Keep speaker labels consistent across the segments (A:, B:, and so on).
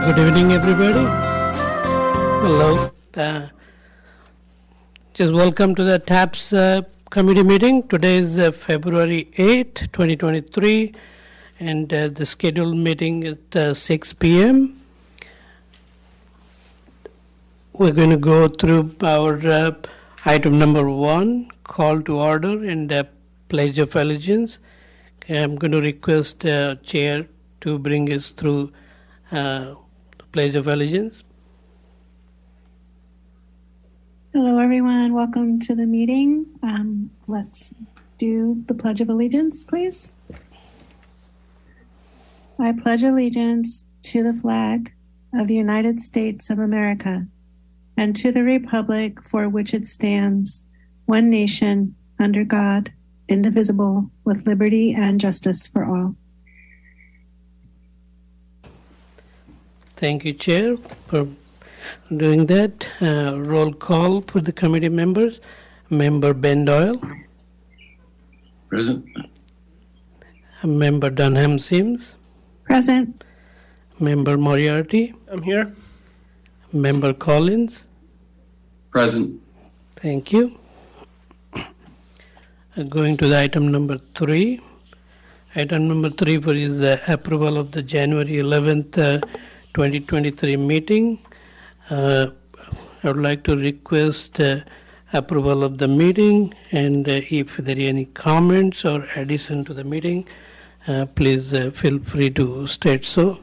A: Good evening, everybody. Hello. Just welcome to the TAPS committee meeting. Today is February 8, 2023, and the scheduled meeting is 6 p.m. We're going to go through our item number 1, call to order, and pledge of allegiance. Okay, I'm going to request Chair to bring us through the Pledge of Allegiance.
B: Hello, everyone. Welcome to the meeting. Let's do the Pledge of Allegiance, please. I pledge allegiance to the flag of the United States of America and to the republic for which it stands, one nation, under God, indivisible, with liberty and justice for all.
A: Thank you, Chair, for doing that. Roll call for the committee members. Member Ben Doyle.
C: Present.
A: Member Dunham Sims.
B: Present.
A: Member Moriarty.
D: I'm here.
A: Member Collins.
C: Present.
A: Thank you. Going to the item number 3. Item number 3 is the approval of the January 11th, 2023 meeting. I would like to request approval of the meeting, and if there are any comments or addition to the meeting, please feel free to state so.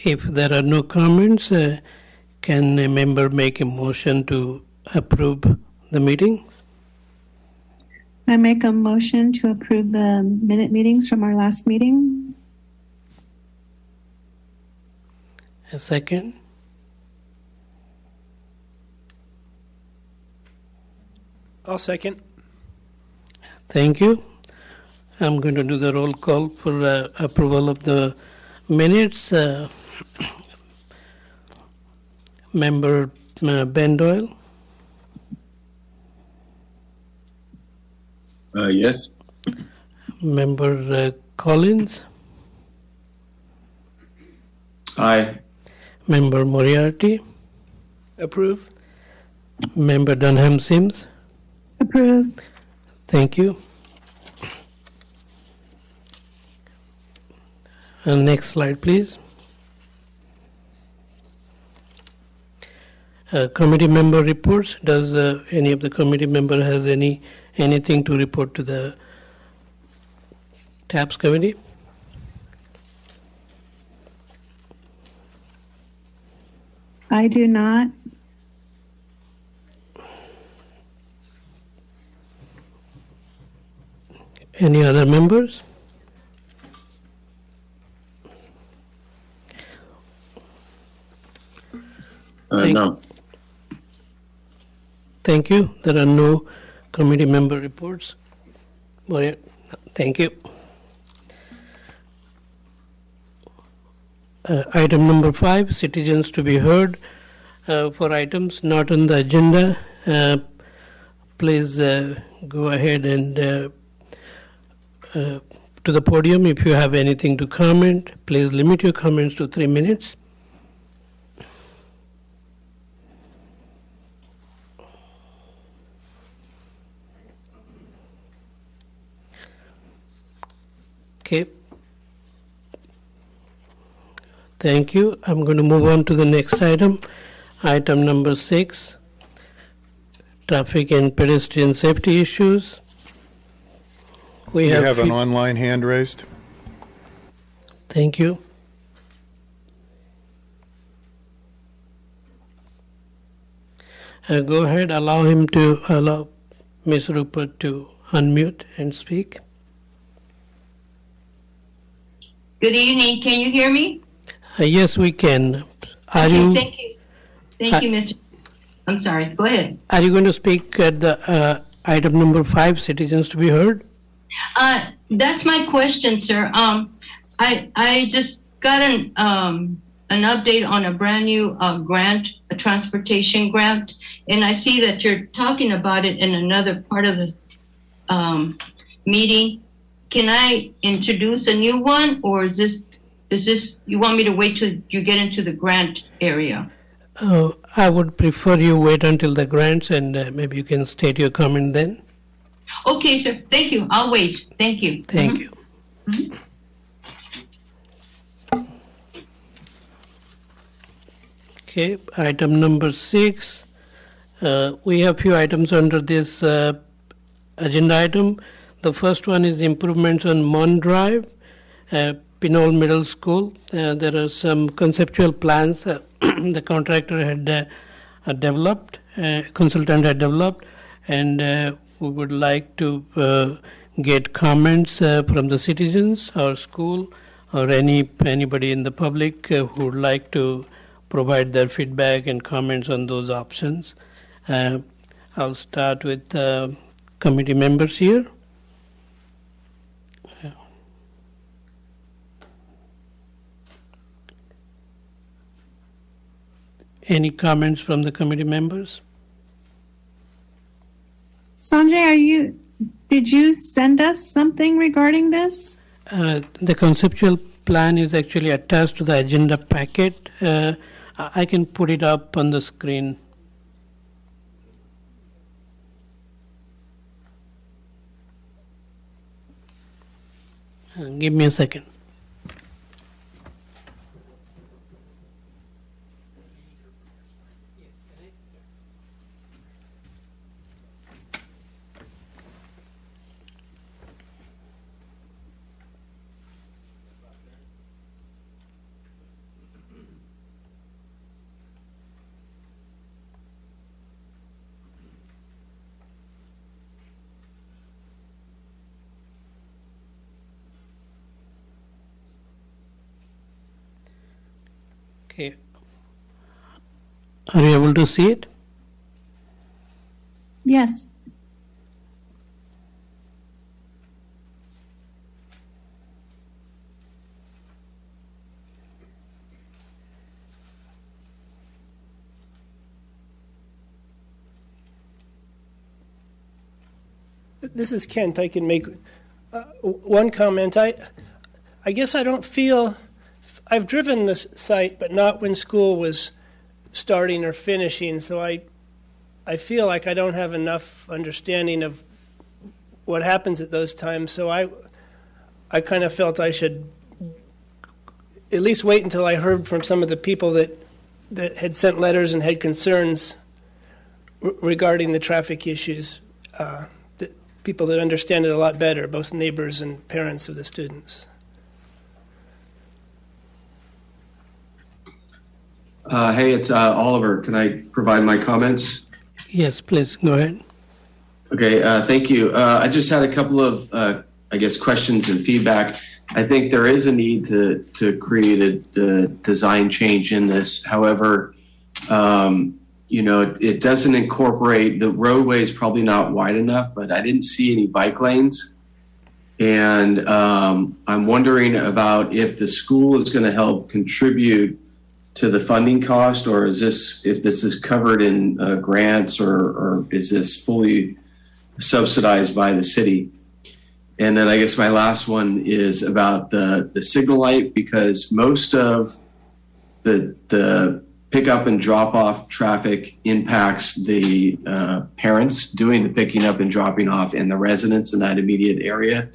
A: If there are no comments, can a member make a motion to approve the meeting?
B: I make a motion to approve the minute meetings from our last meeting.
A: A second?
D: I'll second.
A: Thank you. I'm going to do the roll call for approval of the minutes. Member Ben Doyle.
C: Yes.
A: Member Collins.
C: Aye.
A: Member Moriarty.
D: Approve.
A: Member Dunham Sims.
B: Approve.
A: Thank you. Next slide, please. Committee member reports. Does any of the committee member has anything to report to the TAPS committee?
B: I do not.
A: Any other members?
C: No.
A: Thank you. There are no committee member reports. Thank you. Item number 5, citizens to be heard. For items not on the agenda, please go ahead and to the podium. If you have anything to comment, please limit your comments to 3 minutes. Okay. Thank you. I'm going to move on to the next item. Item number 6, traffic and pedestrian safety issues. We have
E: an online hand raised.
A: Thank you. Go ahead, allow Ms. Rupert to unmute and speak.
F: Good evening. Can you hear me?
A: Yes, we can.
F: Thank you. Thank you, Mr. I'm sorry. Go ahead.
A: Are you going to speak at the item number 5, citizens to be heard?
F: That's my question, sir. I just got a an update on a brand new grant, a transportation grant. And I see that you're talking about it in another part of the meeting. Can I introduce a new one, or is this, you want me to wait till you get into the grant area?
A: I would prefer you wait until the grants, and maybe you can state your comment then.
F: Okay, sir. Thank you. I'll wait. Thank you.
A: Thank you. Okay, item number 6. We have few items under this agenda item. The first one is improvements on Mon Drive, Pinole Middle School. There are some conceptual plans the contractor had developed, consultant had developed, and we would like to get comments from the citizens or school or anybody in the public who would like to provide their feedback and comments on those options. I'll start with committee members here. Any comments from the committee members?
B: Sanjay, did you send us something regarding this?
A: The conceptual plan is actually attached to the agenda packet. I can put it up on the screen. Give me a second. Okay. Are you able to see it?
B: Yes.
D: This is Kent. I can make one comment. I guess I don't feel, I've driven this site, but not when school was starting or finishing, so I feel like I don't have enough understanding of what happens at those times, so I kind of felt I should at least wait until I heard from some of the people that had sent letters and had concerns regarding the traffic issues, people that understand it a lot better, both neighbors and parents of the students.
C: Hey, it's Oliver. Can I provide my comments?
A: Yes, please, go ahead.
C: Okay, thank you. I just had a couple of, I guess, questions and feedback. I think there is a need to create a design change in this. However, it doesn't incorporate, the roadway is probably not wide enough, but I didn't see any bike lanes. And I'm wondering about if the school is going to help contribute to the funding cost, or is this, if this is covered in grants, or is this fully subsidized by the city? And then I guess my last one is about the signal light, because most of the pickup and drop off traffic impacts the parents doing the picking up and dropping off and the residents in that immediate area.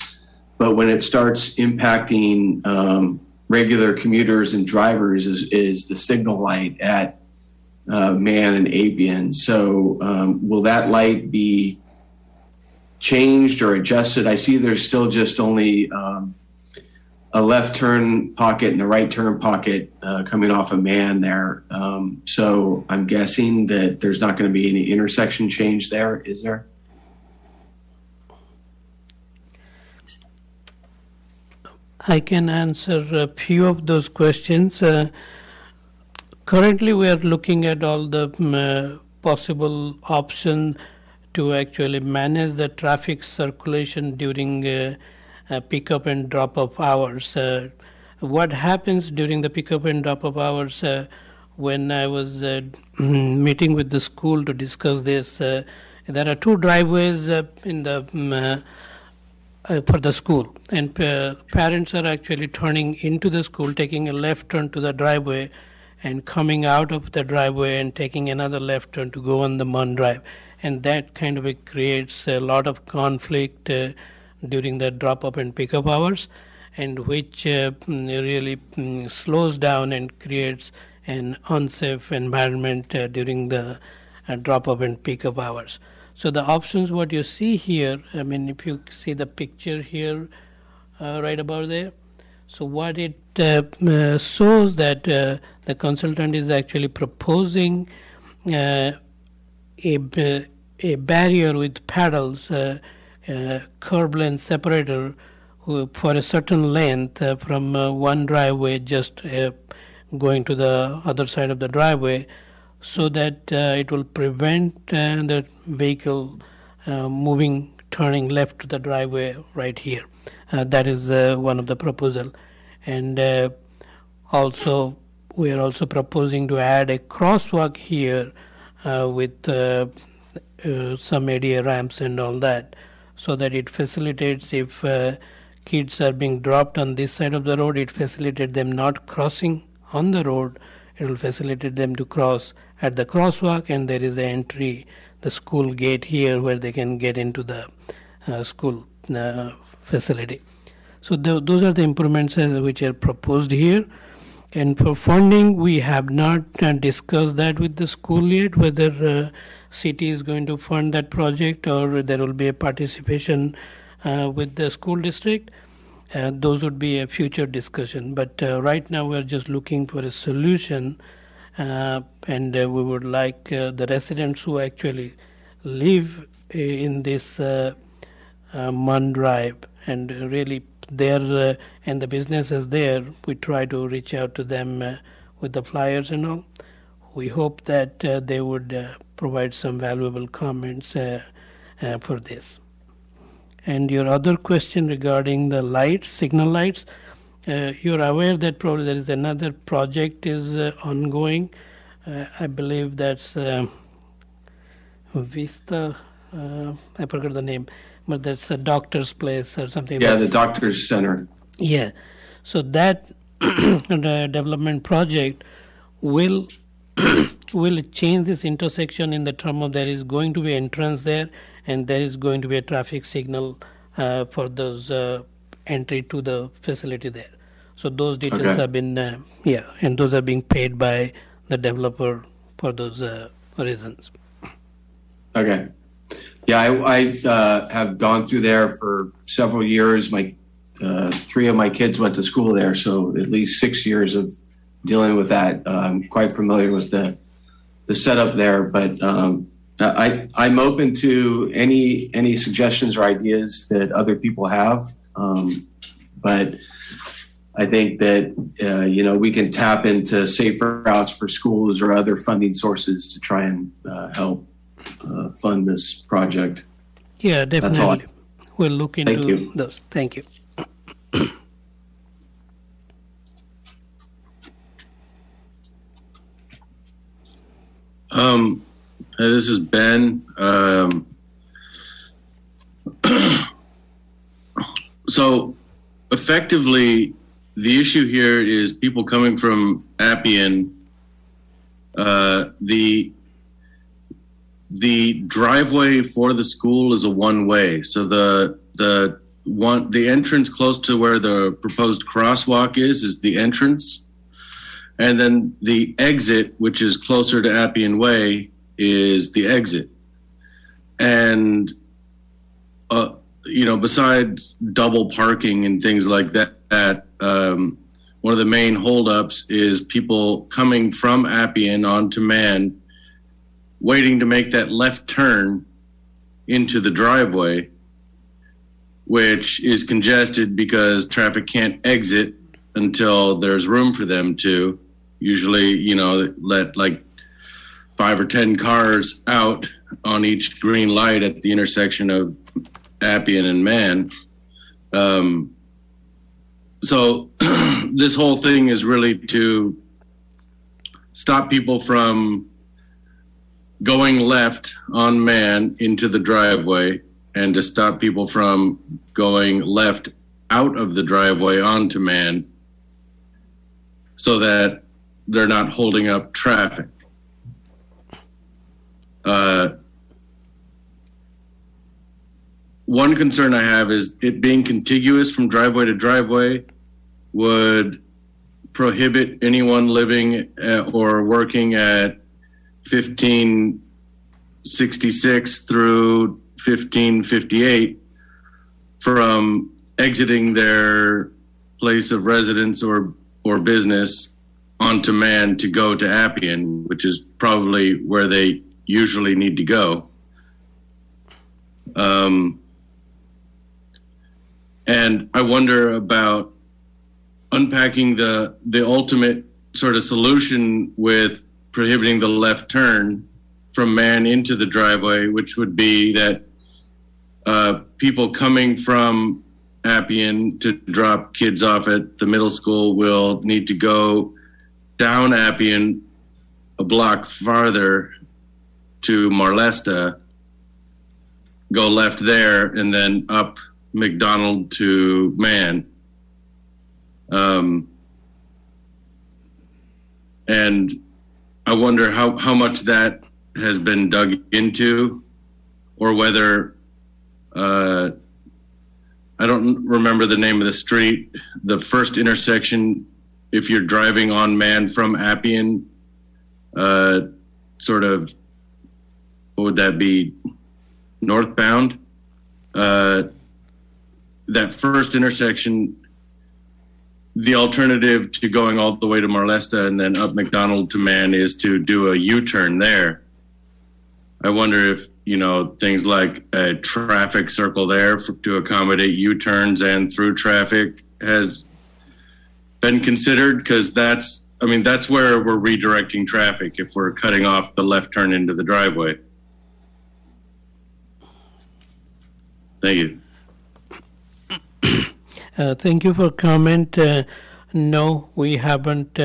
C: But when it starts impacting regular commuters and drivers is the signal light at Man and Apian. So will that light be changed or adjusted? I see there's still just only a left turn pocket and a right turn pocket coming off of Man there. So I'm guessing that there's not going to be any intersection change there, is there?
A: I can answer a few of those questions. Currently, we are looking at all the possible options to actually manage the traffic circulation during pickup and drop-off hours. what happens during the pickup and drop-off hours. When I was meeting with the school to discuss this, there are two driveways in the for the school, and parents are actually turning into the school, taking a left turn to the driveway, and coming out of the driveway and taking another left turn to go on the Munn Drive, and that kind of creates a lot of conflict during the drop-off and pickup hours, and which really slows down and creates an unsafe environment during the drop-off and pickup hours. So the options, what you see here, I mean, if you see the picture here, right about there, so what it shows that the consultant is actually proposing a barrier with paddles, curb lane separator for a certain length from one driveway just going to the other side of the driveway, so that it will prevent the vehicle turning left to the driveway right here. That is one of the proposal. And also we are also proposing to add a crosswalk here with some ADA ramps and all that, so that it facilitates if kids are being dropped on this side of the road, it facilitates them not crossing on the road. It will facilitate them to cross at the crosswalk, and there is an entry, the school gate here, where they can get into the school facility. So those are the improvements which are proposed here. And for funding, we have not discussed that with the school yet, whether city is going to fund that project or there will be a participation with the school district. Those would be a future discussion. But right now we're just looking for a solution, and we would like the residents who actually live in this Munn Drive, and really there and the businesses there, we try to reach out to them with the flyers and all. We hope that they would provide some valuable comments for this. And your other question regarding the lights, signal lights, you're aware that probably there is another project is ongoing. I believe that's Vista, I forgot the name, but that's a doctor's place or something.
C: Yeah, the doctor's center.
A: Yeah. So that development project will change this intersection in the term of there is going to be entrance there, and there is going to be a traffic signal for those entry to the facility there. So those details have been, and those are being paid by the developer for those reasons.
C: Okay. Yeah, I have gone through there for several years. My 3 of my kids went to school there, so at least 6 years of dealing with that. I'm quite familiar with the setup there, but I'm open to any suggestions or ideas that other people have. But I think that we can tap into safer routes for schools or other funding sources to try and help fund this project.
A: Yeah, definitely. We'll look into those. Thank you.
E: This is Ben. So effectively, the issue here is people coming from Appian. The driveway for the school is a one-way. So the entrance close to where the proposed crosswalk is the entrance. And then the exit, which is closer to Appian Way, is the exit. And, besides double parking and things like that, one of the main holdups is people coming from Appian onto Mann, waiting to make that left turn into the driveway, which is congested because traffic can't exit until there's room for them to. Usually, let like 5 or 10 cars out on each green light at the intersection of Appian and Mann. So this whole thing is really to stop people from going left on Man into the driveway, and to stop people from going left out of the driveway onto Man, so that they're not holding up traffic. One concern I have is it being contiguous from driveway to driveway would prohibit anyone living or working at 1566 through 1558 from exiting their place of residence or business onto Man to go to Appian, which is probably where they usually need to go. And I wonder about unpacking the ultimate sort of solution with prohibiting the left turn from Man into the driveway, which would be that people coming from Appian to drop kids off at the middle school will need to go down Appian a block farther to Marlesta, go left there, and then up McDonald to Man. And I wonder how much that has been dug into, or whether, I don't remember the name of the street, the first intersection, if you're driving on Man from Appian, sort of, what would that be, northbound? That first intersection, the alternative to going all the way to Marlesta and then up McDonald to Man is to do a U-turn there. I wonder if, things like a traffic circle there to accommodate U-turns and through traffic has been considered, because that's where we're redirecting traffic if we're cutting off the left turn into the driveway. Thank you.
A: Thank you for comment. No, we haven't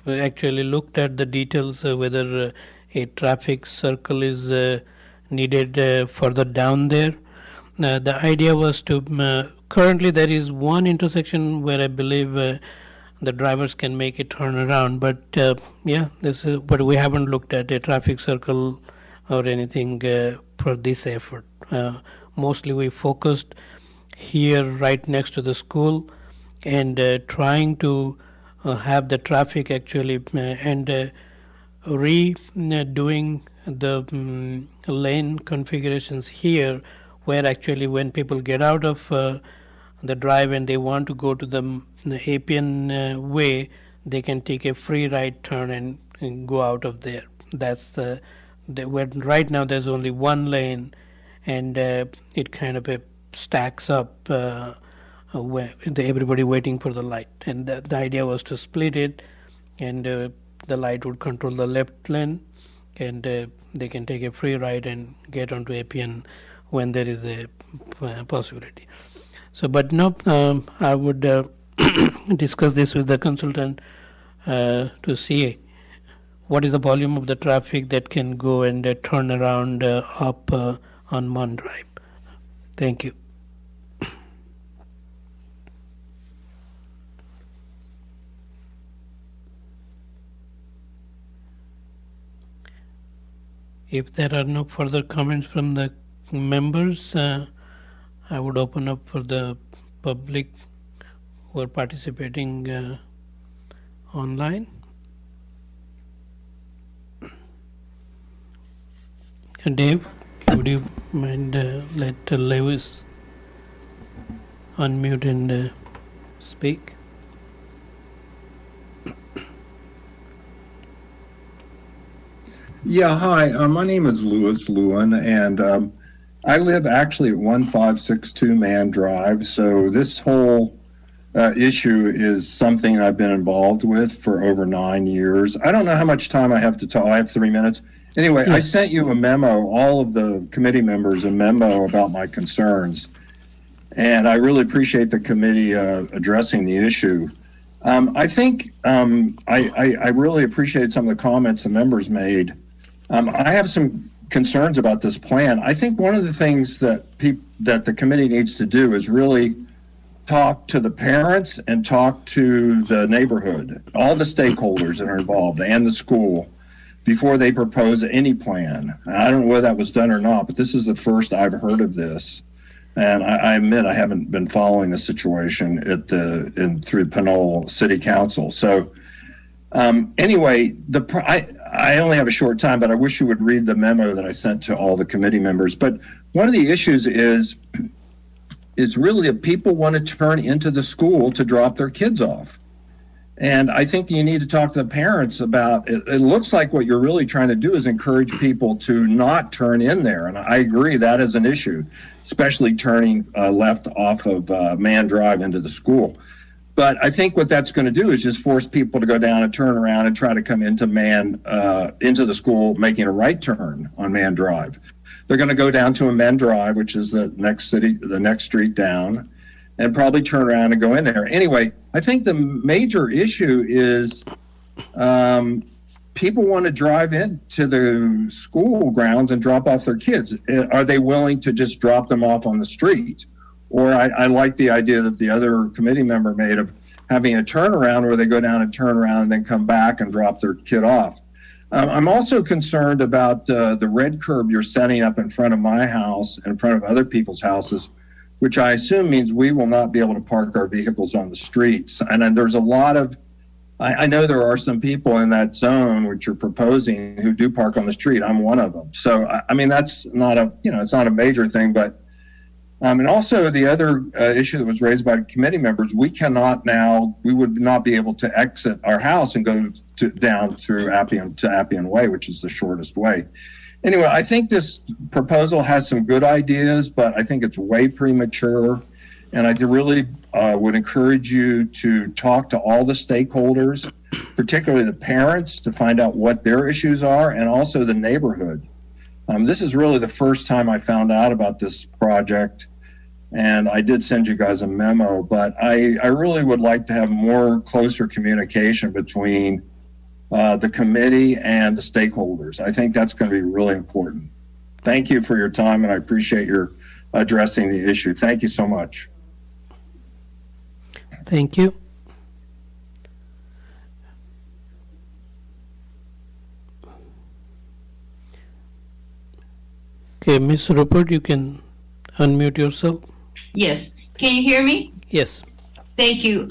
A: actually looked at the details whether a traffic circle is needed further down there. The idea was to currently there is one intersection where I believe the drivers can make a turnaround, but but we haven't looked at a traffic circle or anything for this effort. Mostly we focused here right next to the school and trying to have the traffic actually and redoing the lane configurations here, where actually when people get out of the drive and they want to go to the Appian way, they can take a free right turn and go out of there. That's where right now there's only one lane, and it kind of stacks up where everybody waiting for the light. And the idea was to split it, and the light would control the left lane, and they can take a free ride and get onto Appian when there is a possibility. So, but no, I would discuss this with the consultant to see what is the volume of the traffic that can go and turn around up on Mon Drive. Thank you. If there are no further comments from the members, I would open up for the public who are participating online. Dave, would you mind let Lewis unmute and speak?
G: Yeah, hi. My name is Louis Lewin, and I live actually at 1562 Man Drive. So this whole issue is something I've been involved with for over 9 years. I don't know how much time I have to talk. I have 3 minutes. Anyway, I sent you a memo, all of the committee members, a memo about my concerns. and I really appreciate the committee addressing the issue. I think I really appreciate some of the comments the members made. I have some concerns about this plan. I think one of the things that the committee needs to do is really talk to the parents and talk to the neighborhood, all the stakeholders that are involved, and the school before they propose any plan. I don't know whether that was done or not, but this is the first I've heard of this. And I admit I haven't been following the situation through Pinole City Council. So anyway, I only have a short time, but I wish you would read the memo that I sent to all the committee members. But one of the issues is really that people want to turn into the school to drop their kids off. And I think you need to talk to the parents about it. It looks like what you're really trying to do is encourage people to not turn in there. And I agree that is an issue, especially turning left off of Mann Drive into the school. But I think what that's going to do is just force people to go down and turn around and try to come into into the school, making a right turn on Mann Drive. They're going to go down to a Mann Drive, which is the next street down, and probably turn around and go in there. Anyway, I think the major issue is people want to drive into the school grounds and drop off their kids. Are they willing to just drop them off on the street? Or I like the idea that the other committee member made of having a turnaround where they go down and turn around and then come back and drop their kid off. I'm also concerned about the red curb you're setting up in front of my house and in front of other people's houses, which I assume means we will not be able to park our vehicles on the streets. And then there's a lot of, I know there are some people in that zone which you're proposing who do park on the street. I'm one of them. So, I mean, that's not it's not a major thing, but and also the other issue that was raised by committee members, we would not be able to exit our house and go down through Appian Way, which is the shortest way. Anyway, I think this proposal has some good ideas, but I think it's way premature. And I really would encourage you to talk to all the stakeholders, particularly the parents, to find out what their issues are, and also the neighborhood. This is really the first time I found out about this project, and I did send you guys a memo, but I really would like to have more closer communication between the committee and the stakeholders. I think that's going to be really important. Thank you for your time, and I appreciate your addressing the issue. Thank you so much.
A: Thank you. Okay, Ms. Rupert, you can unmute yourself.
F: Yes. Can you hear me?
A: Yes.
F: Thank you.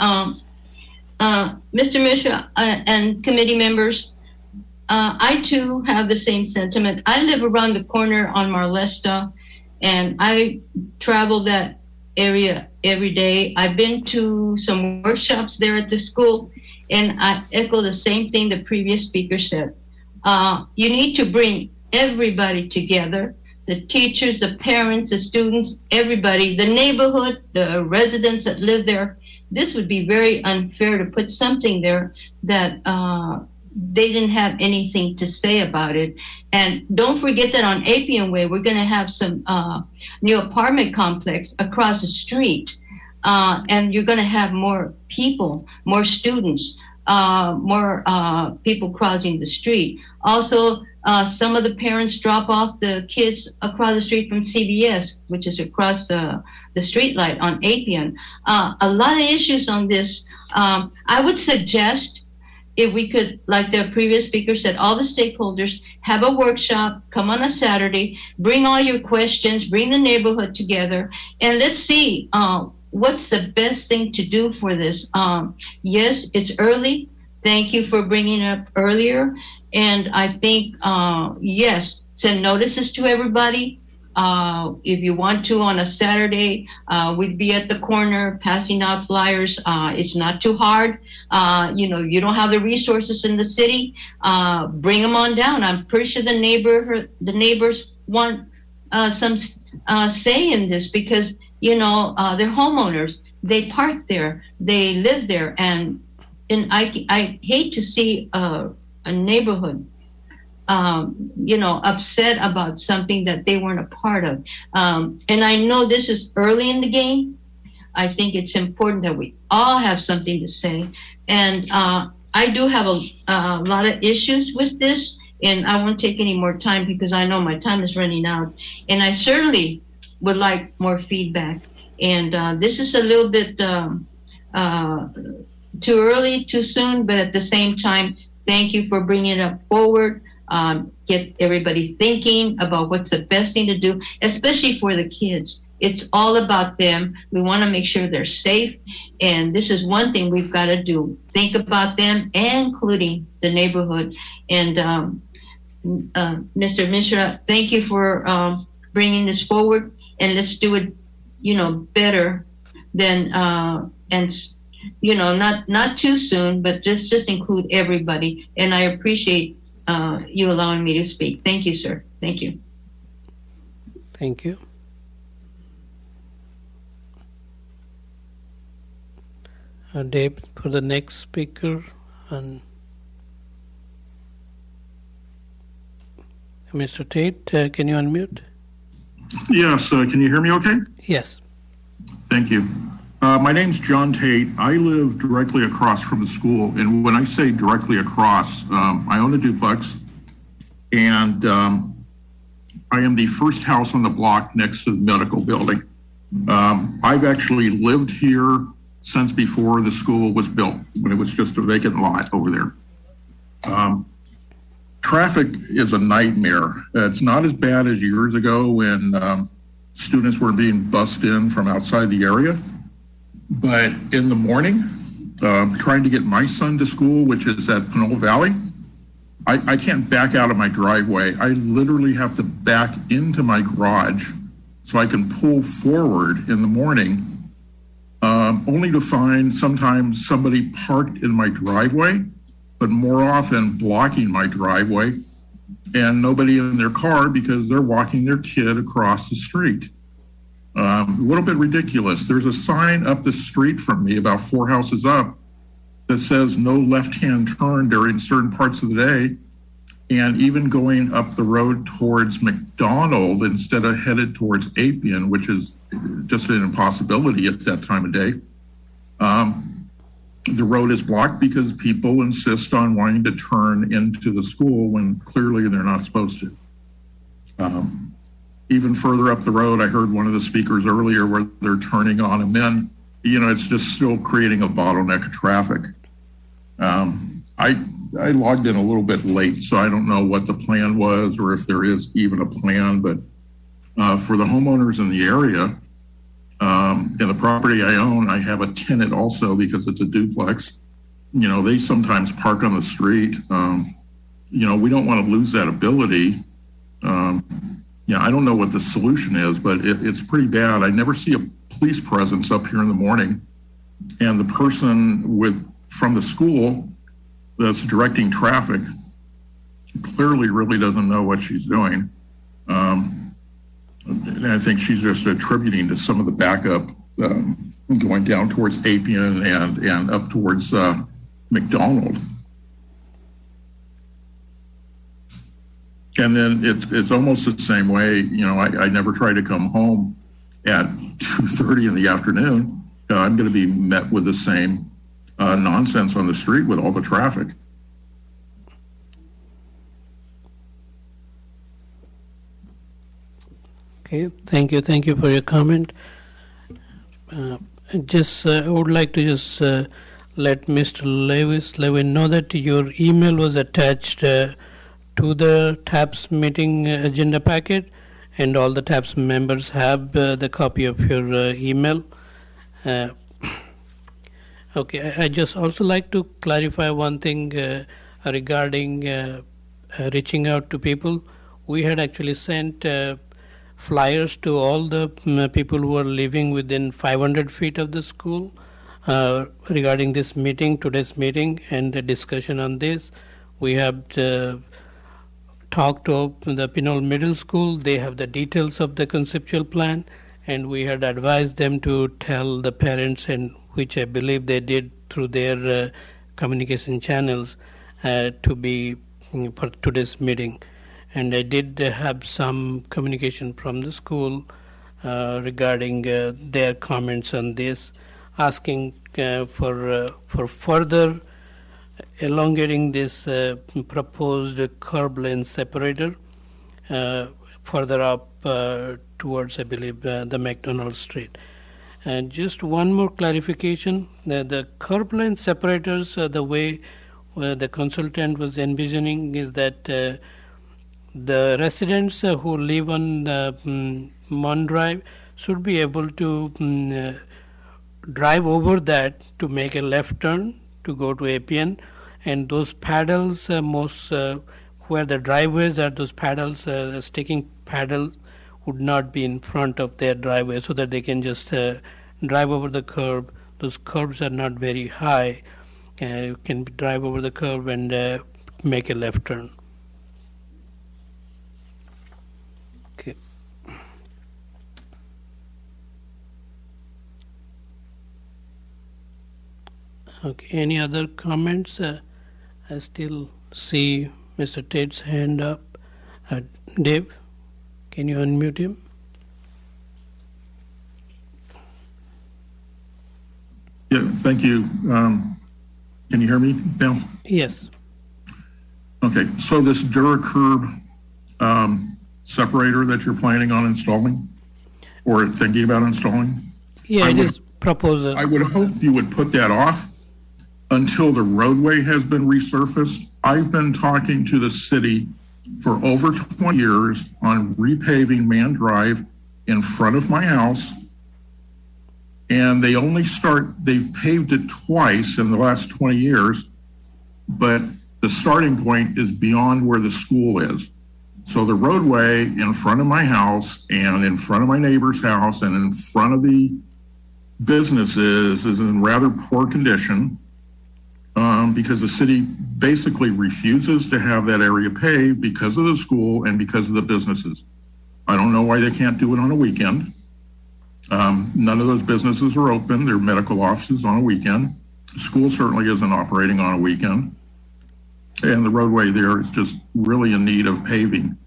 F: Mr. Mishra and committee members, I too have the same sentiment. I live around the corner on Marlesta, and I travel that area every day. I've been to some workshops there at the school, and I echo the same thing the previous speaker said. You need to bring everybody together, the teachers, the parents, the students, everybody, the neighborhood, the residents that live there. This would be very unfair to put something there that they didn't have anything to say about it. And don't forget that on Appian Way, we're going to have some new apartment complex across the street. And you're going to have more people, more students, more people crossing the street. Also, some of the parents drop off the kids across the street from CBS, which is across the street light on Appian. A lot of issues on this. I would suggest if we could, like the previous speaker said, all the stakeholders have a workshop, come on a Saturday, bring all your questions, bring the neighborhood together, and let's see what's the best thing to do for this. Yes, it's early. Thank you for bringing it up earlier. And I think, yes, send notices to everybody. If you want to on a Saturday, we'd be at the corner passing out flyers. It's not too hard. You don't have the resources in the city. Bring them on down. I'm pretty sure the neighbors want some say in this because, they're homeowners. They park there. They live there. And I hate to see a neighborhood upset about something that they weren't a part of. And I know this is early in the game. I think it's important that we all have something to say. And I do have a lot of issues with this, and I won't take any more time because I know my time is running out. And I certainly would like more feedback. And this is a little bit too early, too soon, but at the same time, thank you for bringing it up forward. Get everybody thinking about what's the best thing to do, especially for the kids. It's all about them. We want to make sure they're safe. And this is one thing we've got to do. Think about them, including the neighborhood. And Mr. Mishra, thank you for bringing this forward. And let's do it, better than, not too soon, but just include everybody. And I appreciate you allowing me to speak. Thank you, sir. Thank you.
A: Thank you. Dave, for the next speaker, and Mr. Tate, can you unmute?
H: Yes, can you hear me okay?
A: Yes.
H: Thank you. My name's John Tate. I live directly across from the school. And when I say directly across, I own a duplex. And I am the first house on the block next to the medical building. I've actually lived here since before the school was built, when it was just a vacant lot over there. Traffic is a nightmare. It's not as bad as years ago when students were being bussed in from outside the area. But in the morning, trying to get my son to school, which is at Pinole Valley, I can't back out of my driveway. I literally have to back into my garage so I can pull forward in the morning, only to find sometimes somebody parked in my driveway, but more often blocking my driveway, and nobody in their car because they're walking their kid across the street. A little bit ridiculous. There's a sign up the street from me about 4 houses up that says no left-hand turn during certain parts of the day. And even going up the road towards McDonald instead of headed towards Appian, which is just an impossibility at that time of day. The road is blocked because people insist on wanting to turn into the school when clearly they're not supposed to. Even further up the road, I heard one of the speakers earlier where they're turning on a men. It's just still creating a bottleneck of traffic. I logged in a little bit late, so I don't know what the plan was or if there is even a plan, but for the homeowners in the area, in the property I own, I have a tenant also because it's a duplex. They sometimes park on the street. We don't want to lose that ability. I don't know what the solution is, but it's pretty bad. I never see a police presence up here in the morning, and the person from the school that's directing traffic clearly really doesn't know what she's doing. And I think she's just attributing to some of the backup going down towards Appian and up towards McDonald. And then it's almost the same way. I never try to come home at 2:30 in the afternoon. I'm going to be met with the same nonsense on the street with all the traffic.
A: Okay, thank you. Thank you for your comment. I would like to just let Mr. Lewin know that your email was attached to the TAPS meeting agenda packet, and all the TAPS members have the copy of your email. Okay, I just also like to clarify one thing regarding reaching out to people. We had actually sent flyers to all the people who are living within 500 feet of the school regarding this meeting, today's meeting, and the discussion on this. We have talked to the Pinole Middle School. They have the details of the conceptual plan, and we had advised them to tell the parents, and which I believe they did through their communication channels, to be for today's meeting. And I did have some communication from the school regarding their comments on this, asking for further elongating this proposed curb lane separator further up towards, I believe, the McDonald Street. And just one more clarification, the curb lane separators, the way the consultant was envisioning is that the residents who live on Mon Drive should be able to drive over that to make a left turn to go to APN, and those paddles, where the driveways are, those paddles, sticking paddle would not be in front of their driveway, so that they can just drive over the curb. Those curbs are not very high. You can drive over the curb and make a left turn. Okay. Okay. Any other comments? I still see Mr. Tate's hand up. Dave, can you unmute him?
H: Yeah, thank you. Can you hear me now?
A: Yes.
H: Okay, so this DuraCurb separator that you're planning on installing or thinking about installing?
A: Yeah, it is proposal.
H: I would hope you would put that off until the roadway has been resurfaced. I've been talking to the city for over 20 years on repaving Man Drive in front of my house. And they've paved it twice in the last 20 years, but the starting point is beyond where the school is. So the roadway in front of my house and in front of my neighbor's house and in front of the businesses is in rather poor condition because the city basically refuses to have that area paved because of the school and because of the businesses. I don't know why they can't do it on a weekend. None of those businesses are open. They're medical offices on a weekend. The school certainly isn't operating on a weekend. And the roadway there is just really in need of paving.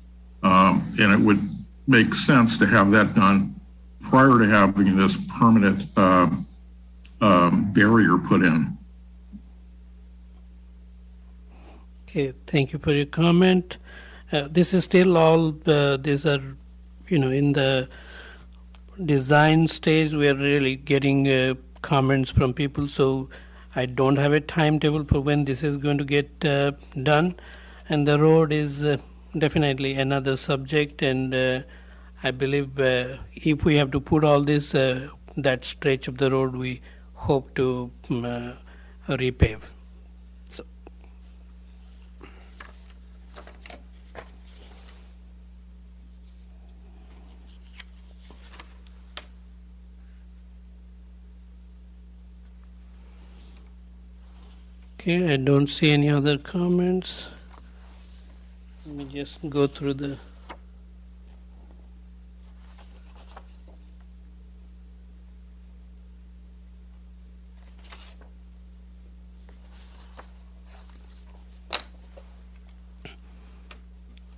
H: And it would make sense to have that done prior to having this permanent barrier put in.
A: Okay, thank you for your comment. This is still all, these are, in the design stage. We are really getting comments from people, so I don't have a timetable for when this is going to get done. And the road is definitely another subject, and I believe if we have to put all this, that stretch of the road, we hope to repave. So. Okay, I don't see any other comments. Let me just go through the.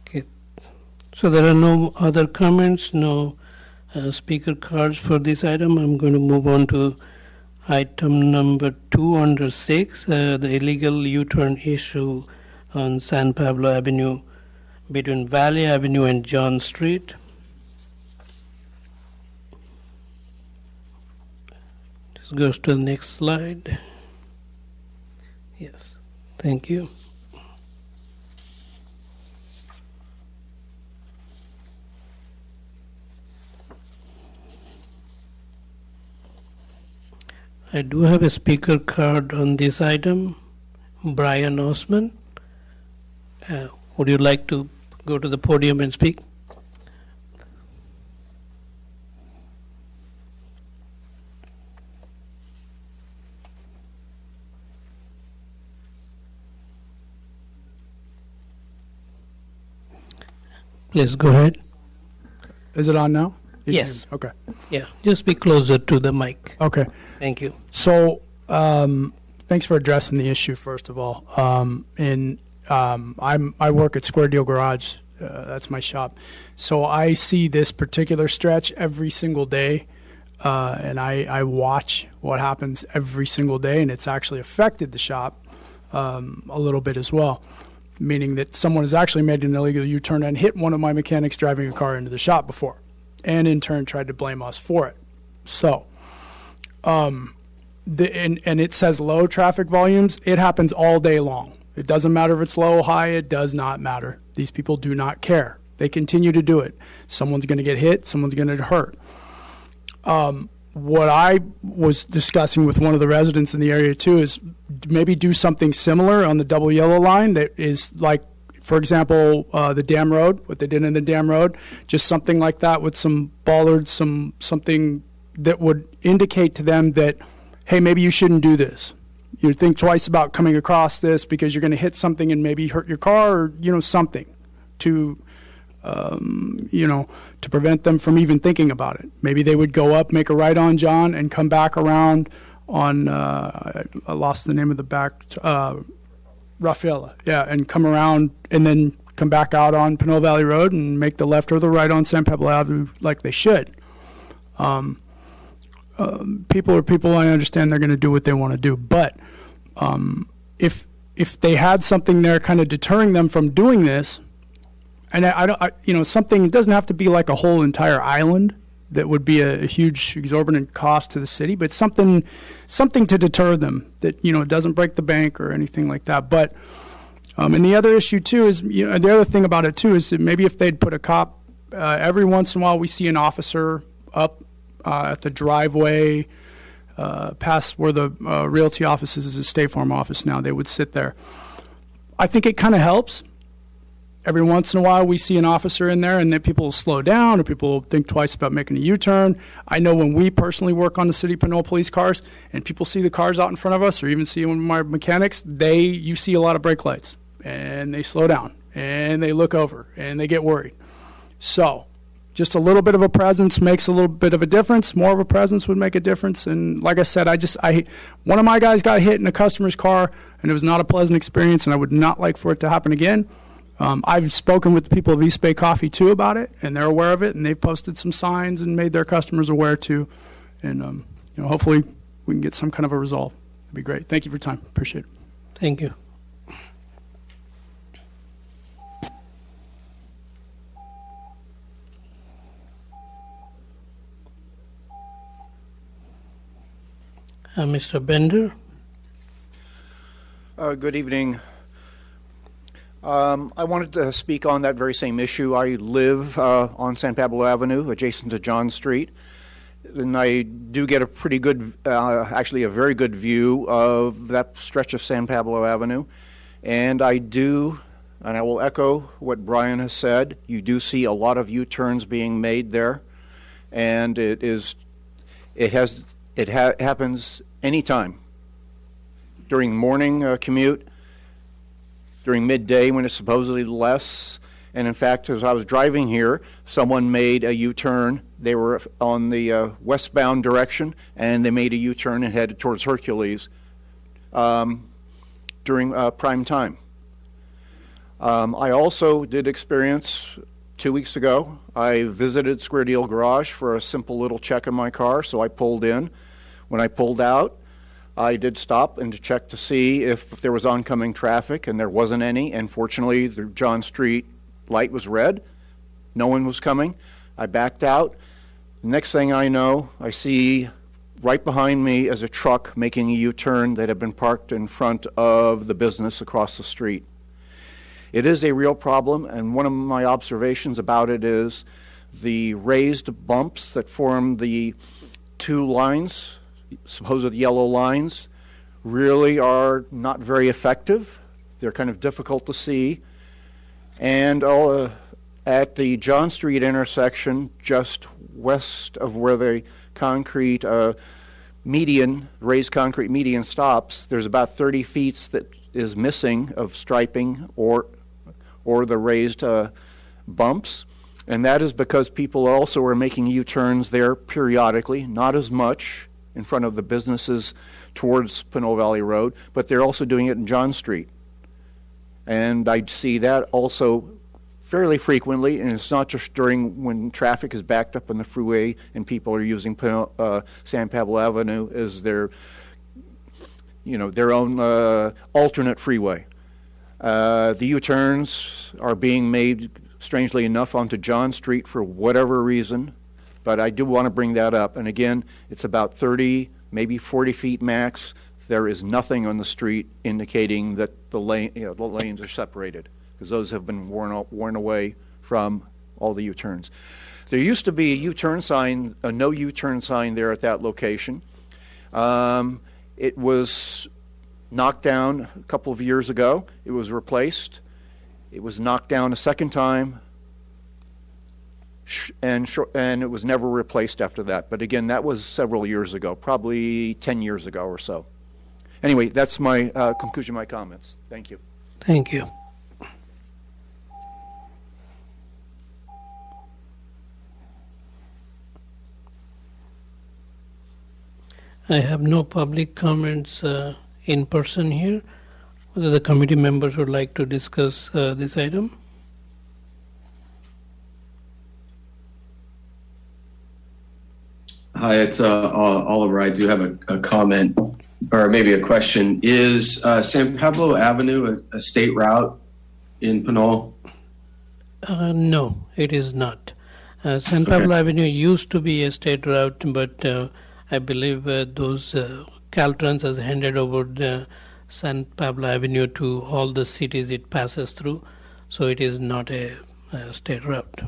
A: Okay, so there are no other comments, no speaker cards for this item. I'm going to move on to item number 2 under 6, the illegal U-turn issue on San Pablo Avenue between Valley Avenue and John Street. This goes to the next slide. Yes, thank you. I do have a speaker card on this item, Brian Osman. Would you like to go to the podium and speak? Please go ahead.
I: Is it on now?
A: Yes.
I: Okay.
A: Yeah, just be closer to the mic.
I: Okay.
A: Thank you.
I: So, thanks for addressing the issue, first of all. And I work at Square Deal Garage. That's my shop. So I see this particular stretch every single day, and I watch what happens every single day, and it's actually affected the shop a little bit as well, meaning that someone has actually made an illegal U-turn and hit one of my mechanics driving a car into the shop before, and in turn tried to blame us for it. So, and it says low traffic volumes. It happens all day long. It doesn't matter if it's low or high. It does not matter. These people do not care. They continue to do it. Someone's going to get hit. Someone's going to get hurt. What I was discussing with one of the residents in the area too is maybe do something similar on the double yellow line that is like, for example, the dam road, what they did in the dam road, just something like that with some bollards, something that would indicate to them that, hey, maybe you shouldn't do this. You think twice about coming across this because you're going to hit something and maybe hurt your car, or something to, to prevent them from even thinking about it. Maybe they would go up, make a right on John, and come back around on. I lost the name of the back. Rafaela, yeah, and come around and then come back out on Pinole Valley Road and make the left or the right on San Pablo Avenue like they should. People are people. I understand they're going to do what they want to do, but if they had something there kind of deterring them from doing this, and something, it doesn't have to be like a whole entire island that would be a huge exorbitant cost to the city, but something to deter them that it doesn't break the bank or anything like that. But and the other issue too is the other thing about it too is that maybe if they'd put a cop every once in a while, we see an officer up at the driveway past where the realty office is a State Farm office now. They would sit there. I think it kind of helps. Every once in a while, we see an officer in there, and then people will slow down, or people will think twice about making a U-turn. I know when we personally work on the City of Pinole police cars, and people see the cars out in front of us, or even see one of my mechanics, you see a lot of brake lights, and they slow down, and they look over, and they get worried. So, just a little bit of a presence makes a little bit of a difference. More of a presence would make a difference. And like I said, one of my guys got hit in a customer's car, and it was not a pleasant experience, and I would not like for it to happen again. I've spoken with the people of East Bay Coffee too about it, and they're aware of it, and they've posted some signs and made their customers aware too. And hopefully we can get some kind of a resolve. That'd be great. Thank you for your time. Appreciate it.
A: Thank you. Mr. Bender.
J: Good evening. I wanted to speak on that very same issue. I live on San Pablo Avenue, adjacent to John Street, and I do get a pretty good, actually a very good view of that stretch of San Pablo Avenue. And I will echo what Brian has said, you do see a lot of U-turns being made there, and it happens anytime. During morning commute, during midday when it's supposedly less. And in fact, as I was driving here, someone made a U-turn. They were on the westbound direction, and they made a U-turn and headed towards Hercules during prime time. I also did experience 2 weeks ago, I visited Square Deal Garage for a simple little check in my car, so I pulled in. When I pulled out, I did stop and to check to see if there was oncoming traffic, and there wasn't any. And fortunately, the John Street light was red. No one was coming. I backed out. Next thing I know, I see right behind me is a truck making a U-turn that had been parked in front of the business across the street. It is a real problem, and one of my observations about it is the raised bumps that form the two lines, supposed yellow lines, really are not very effective. They're kind of difficult to see. And at the John Street intersection, just west of where the concrete raised concrete median stops, there's about 30 feet that is missing of striping or the raised bumps. And that is because people also are making U-turns there periodically, not as much in front of the businesses towards Pinole Valley Road, but they're also doing it in John Street. And I see that also fairly frequently, and it's not just during when traffic is backed up on the freeway and people are using San Pablo Avenue as their own alternate freeway. The U-turns are being made, strangely enough, onto John Street for whatever reason, but I do want to bring that up. And again, it's about 30, maybe 40 feet max. There is nothing on the street indicating that the lanes are separated, because those have been worn away from all the U-turns. There used to be a U-turn sign, a no U-turn sign there at that location. It was knocked down a couple of years ago. It was replaced. It was knocked down a second time, and it was never replaced after that. But again, that was several years ago, probably 10 years ago or so. Anyway, that's my conclusion of my comments. Thank you.
A: Thank you. I have no public comments in person here. Whether the committee members would like to discuss this item?
C: Hi, it's Oliver. I do have a comment or maybe a question. Is San Pablo Avenue a state route in Pinole?
A: No, it is not. San Pablo Avenue used to be a state route, but I believe those Caltrans has handed over the San Pablo Avenue to all the cities it passes through, so it is not a state route.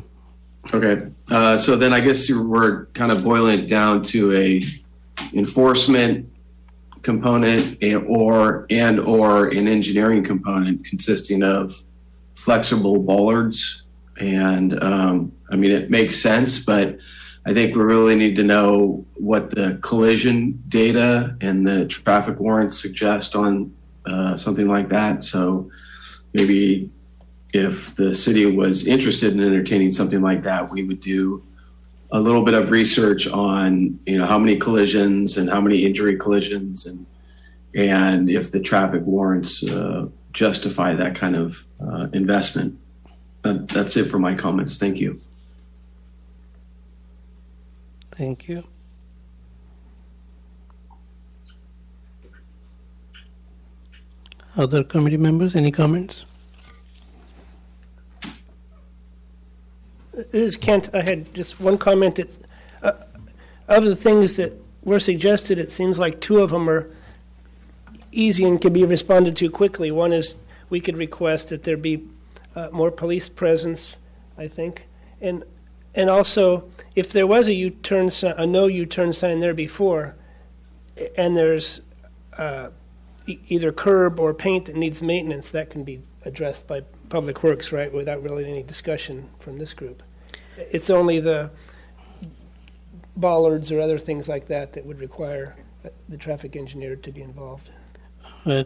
C: Okay, so then I guess we're kind of boiling it down to a enforcement component or an engineering component consisting of flexible bollards. And I mean, it makes sense, but I think we really need to know what the collision data and the traffic warrants suggest on something like that. So maybe if the city was interested in entertaining something like that, we would do a little bit of research on, how many collisions and how many injury collisions, and if the traffic warrants justify that kind of investment. That's it for my comments. Thank you.
A: Thank you. Other committee members, any comments?
D: This is Kent. I had just one comment. Of the things that were suggested, it seems like two of them are easy and can be responded to quickly. One is we could request that there be more police presence, I think. And also, if there was a no U-turn sign there before, and there's either curb or paint that needs maintenance, that can be addressed by Public Works, right, without really any discussion from this group. It's only the bollards or other things like that that would require the traffic engineer to be involved.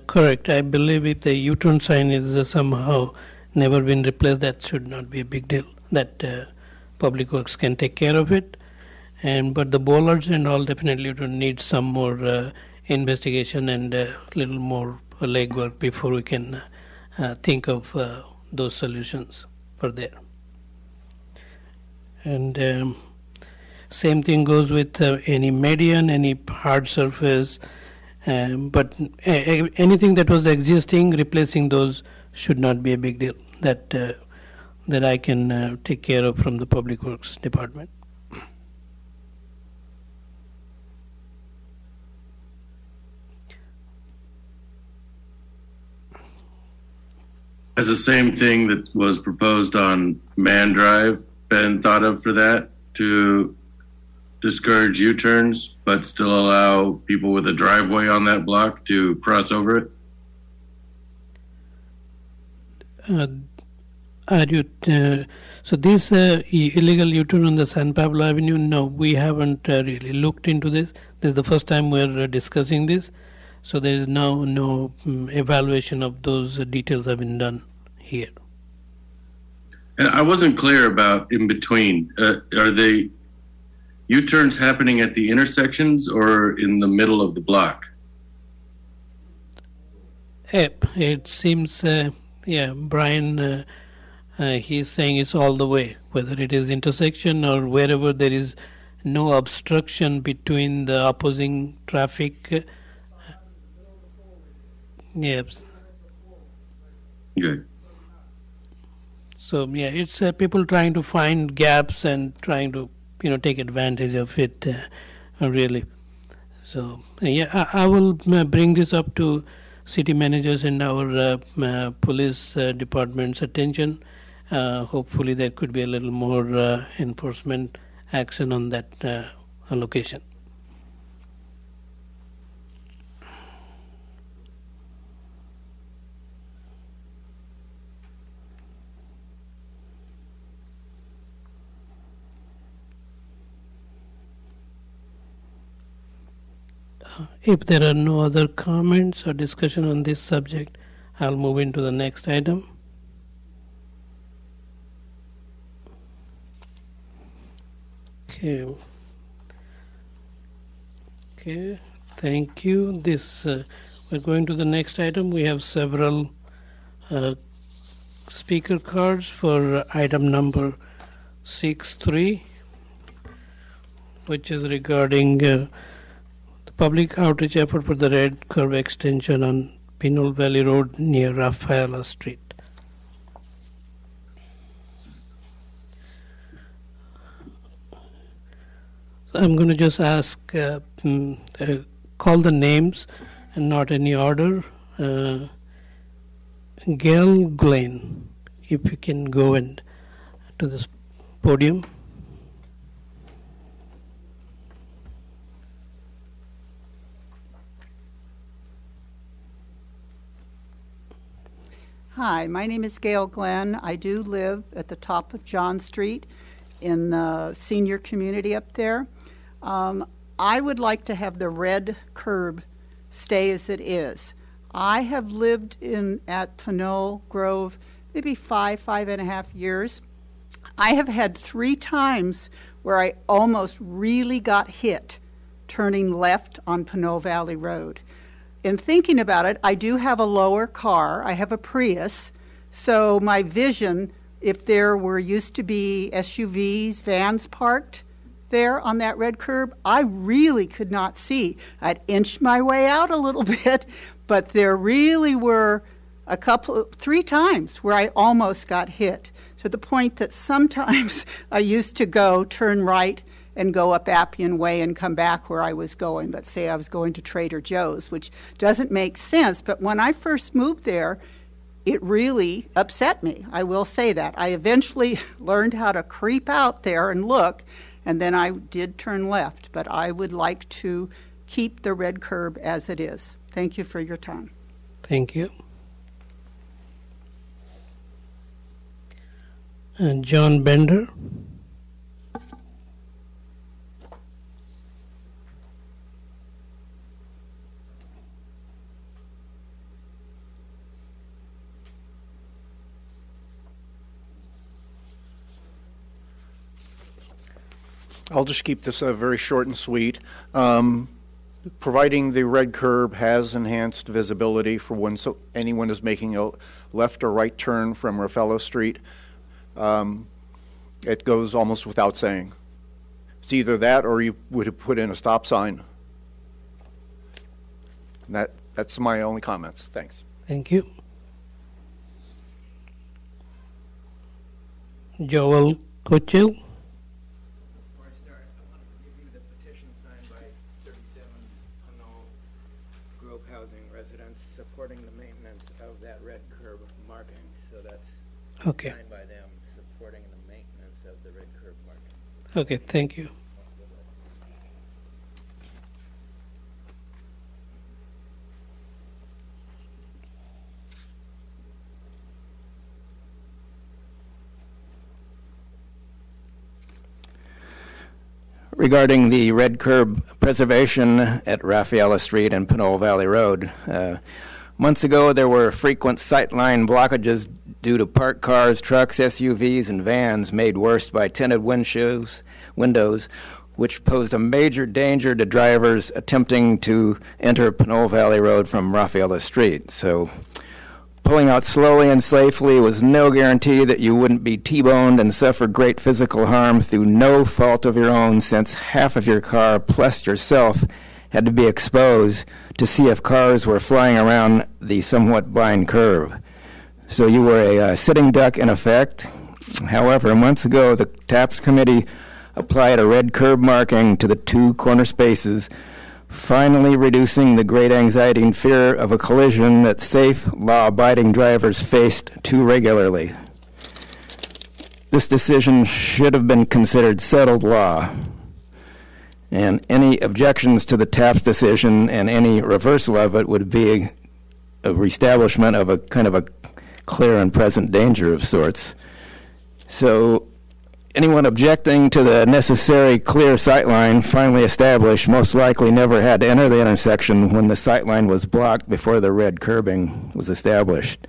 A: Correct. I believe if the U-turn sign is somehow never been replaced, that should not be a big deal. That Public Works can take care of it. But the bollards and all definitely would need some more investigation and a little more legwork before we can think of those solutions for there. And same thing goes with any median, any hard surface, but anything that was existing, replacing those should not be a big deal. That I can take care of from the Public Works Department.
E: Has the same thing that was proposed on Man Drive been thought of for that, to discourage U-turns but still allow people with a driveway on that block to cross over it?
A: So this illegal U-turn on the San Pablo Avenue, no, we haven't really looked into this. This is the first time we're discussing this. So there is now no evaluation of those details have been done here.
E: And I wasn't clear about in between. Are the U-turns happening at the intersections or in the middle of the block?
A: It seems Yeah, Brian, he's saying it's all the way, whether it is intersection or wherever there is no obstruction between the opposing traffic. Yes.
E: Good.
A: So yeah, it's people trying to find gaps and trying to take advantage of it, really. So yeah, I will bring this up to city managers and our police department's attention. Hopefully, there could be a little more enforcement action on that location. If there are no other comments or discussion on this subject, I'll move into the next item. Okay. Okay. Thank you. We're going to the next item. We have several speaker cards for item number 6.3, which is regarding the public outreach effort for the red curve extension on Pinole Valley Road near Rafaela Street. I'm going to just ask, call the names and not any order. Gail Glenn, if you can go to this podium.
K: Hi, my name is Gail Glenn. I do live at the top of John Street in the senior community up there. I would like to have the red curb stay as it is. I have lived at Pinole Grove maybe 5.5 years. I have had 3 times where I almost really got hit turning left on Pinole Valley Road. In thinking about it, I do have a lower car. I have a Prius. So my vision, if there were used to be SUVs, vans parked there on that red curb, I really could not see. I'd inch my way out a little bit, but there really were 3 times where I almost got hit, to the point that sometimes I used to turn right and go up Appian Way and come back where I was going. Let's say I was going to Trader Joe's, which doesn't make sense. But when I first moved there, it really upset me. I will say that. I eventually learned how to creep out there and look, and then I did turn left. But I would like to keep the red curb as it is. Thank you for your time.
A: Thank you. And John Bender.
J: I'll just keep this very short and sweet. Providing the red curb has enhanced visibility for when anyone is making a left or right turn from Rafaela Street. It goes almost without saying. It's either that or you would have put in a stop sign. And that's my only comments. Thanks.
A: Thank you. Joel Kochel.
L: Supporting the maintenance of that red curb marking, so that's
A: okay.
L: Signed by them, supporting the maintenance of the red curb marking.
A: Okay, thank you.
M: Regarding the red curb preservation at Rafaela Street and Pinole Valley Road, months ago there were frequent sightline blockages due to parked cars, trucks, SUVs, and vans made worse by tinted windows, which posed a major danger to drivers attempting to enter Pinole Valley Road from Rafaela Street. So Pulling out slowly and safely was no guarantee that you wouldn't be T-boned and suffer great physical harm through no fault of your own, since half of your car plus yourself had to be exposed to see if cars were flying around the somewhat blind curve. So you were a sitting duck in effect. However, months ago, the TAPS committee applied a red curb marking to the 2 corner spaces, finally reducing the great anxiety and fear of a collision that safe, law-abiding drivers faced too regularly. This decision should have been considered settled law, and any objections to the TAPS decision and any reversal of it would be a reestablishment of a kind of a clear and present danger of sorts. So anyone objecting to the necessary clear sightline finally established most likely never had to enter the intersection when the sightline was blocked before the red curbing was established.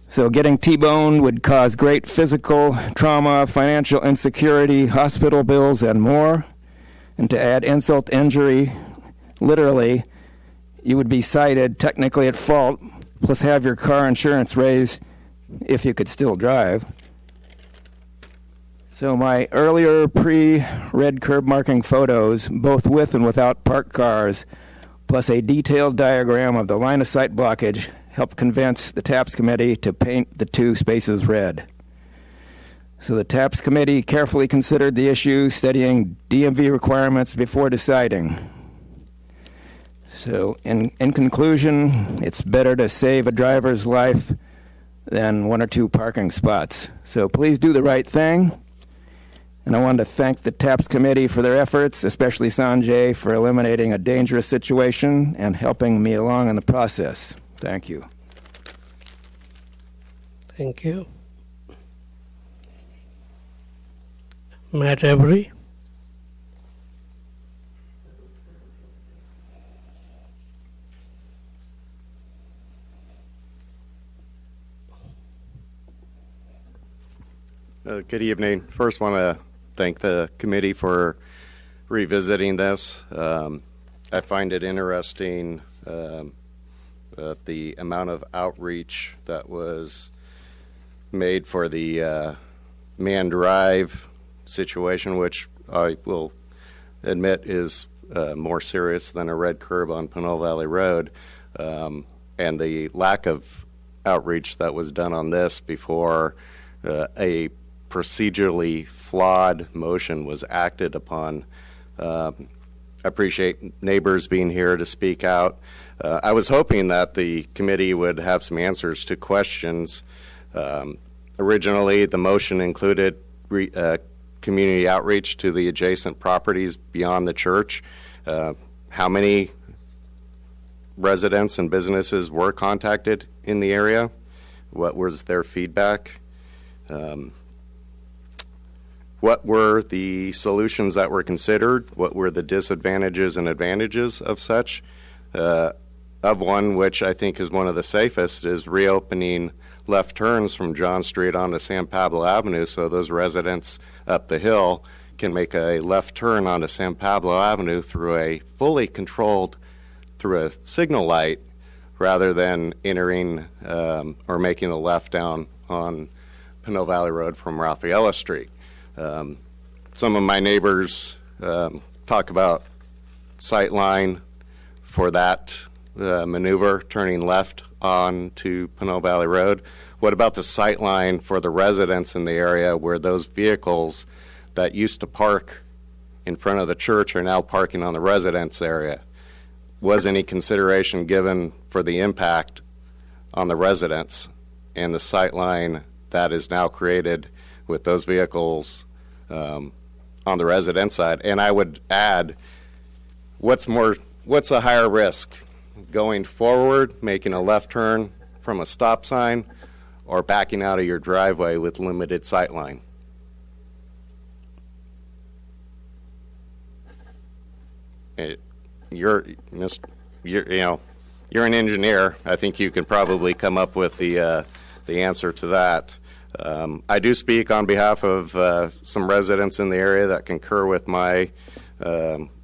M: So getting T-boned would cause great physical trauma, financial insecurity, hospital bills, and more. And to add insult to injury, literally, you would be cited technically at fault, plus have your car insurance raised if you could still drive. So my earlier pre-red curb marking photos, both with and without parked cars, plus a detailed diagram of the line of sight blockage, helped convince the TAPS committee to paint the 2 spaces red. So the TAPS committee carefully considered the issue, studying DMV requirements before deciding. So in conclusion, it's better to save a driver's life than 1 or 2 parking spots. So please do the right thing. And I want to thank the TAPS committee for their efforts, especially Sanjay for eliminating a dangerous situation and helping me along in the process. Thank you.
A: Thank you. Matt Avery.
N: Good evening. First, want to thank the committee for revisiting this. I find it interesting the amount of outreach that was made for the man drive situation, which I will admit is more serious than a red curb on Pinole Valley Road, and the lack of outreach that was done on this before a procedurally flawed motion was acted upon. I appreciate neighbors being here to speak out. I was hoping that the committee would have some answers to questions. Originally, the motion included community outreach to the adjacent properties beyond the church. How many residents and businesses were contacted in the area? What was their feedback? What were the solutions that were considered? What were the disadvantages and advantages of such? Of one which I think is one of the safest is reopening left turns from John Street onto San Pablo Avenue so those residents up the hill can make a left turn onto San Pablo Avenue through a fully controlled, through a signal light, rather than entering or making a left down on Pinole Valley Road from Raffaella Street. Some of my neighbors talk about sight line for that maneuver, turning left onto Pinole Valley Road. What about the sight line for the residents in the area where those vehicles that used to park in front of the church are now parking on the residence area? Was any consideration given for the impact on the residents and the sight line that is now created with those vehicles on the resident side? And I would add, what's a higher risk? Going forward, making a left turn from a stop sign, or backing out of your driveway with limited sight line? You're an engineer. I think you can probably come up with the answer to that. I do speak on behalf of some residents in the area that concur with my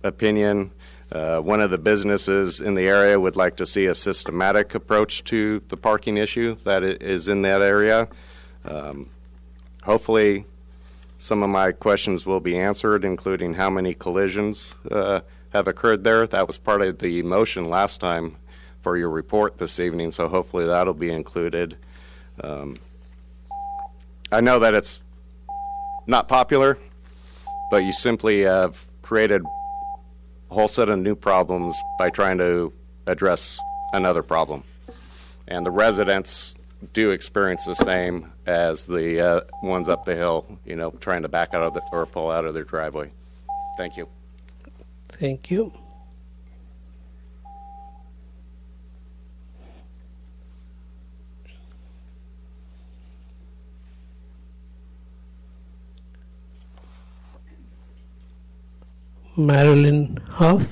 N: opinion. One of the businesses in the area would like to see a systematic approach to the parking issue that is in that area. Hopefully, some of my questions will be answered, including how many collisions have occurred there. That was part of the motion last time for your report this evening, so hopefully that'll be included. I know that it's not popular, but you simply have created a whole set of new problems by trying to address another problem. And the residents do experience the same as the ones up the hill, you know, trying to back out of or pull out of their driveway. Thank you.
A: Thank you. Marilyn Huff.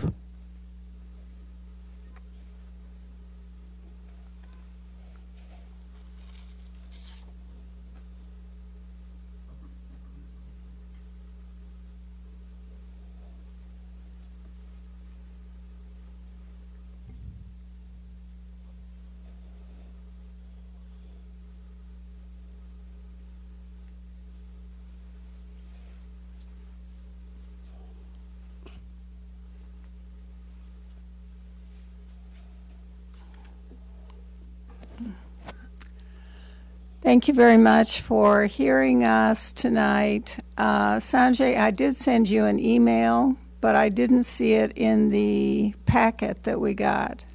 O: Thank you very much for hearing us tonight. Sanjay, I did send you an email, but I didn't see it in the packet that we got.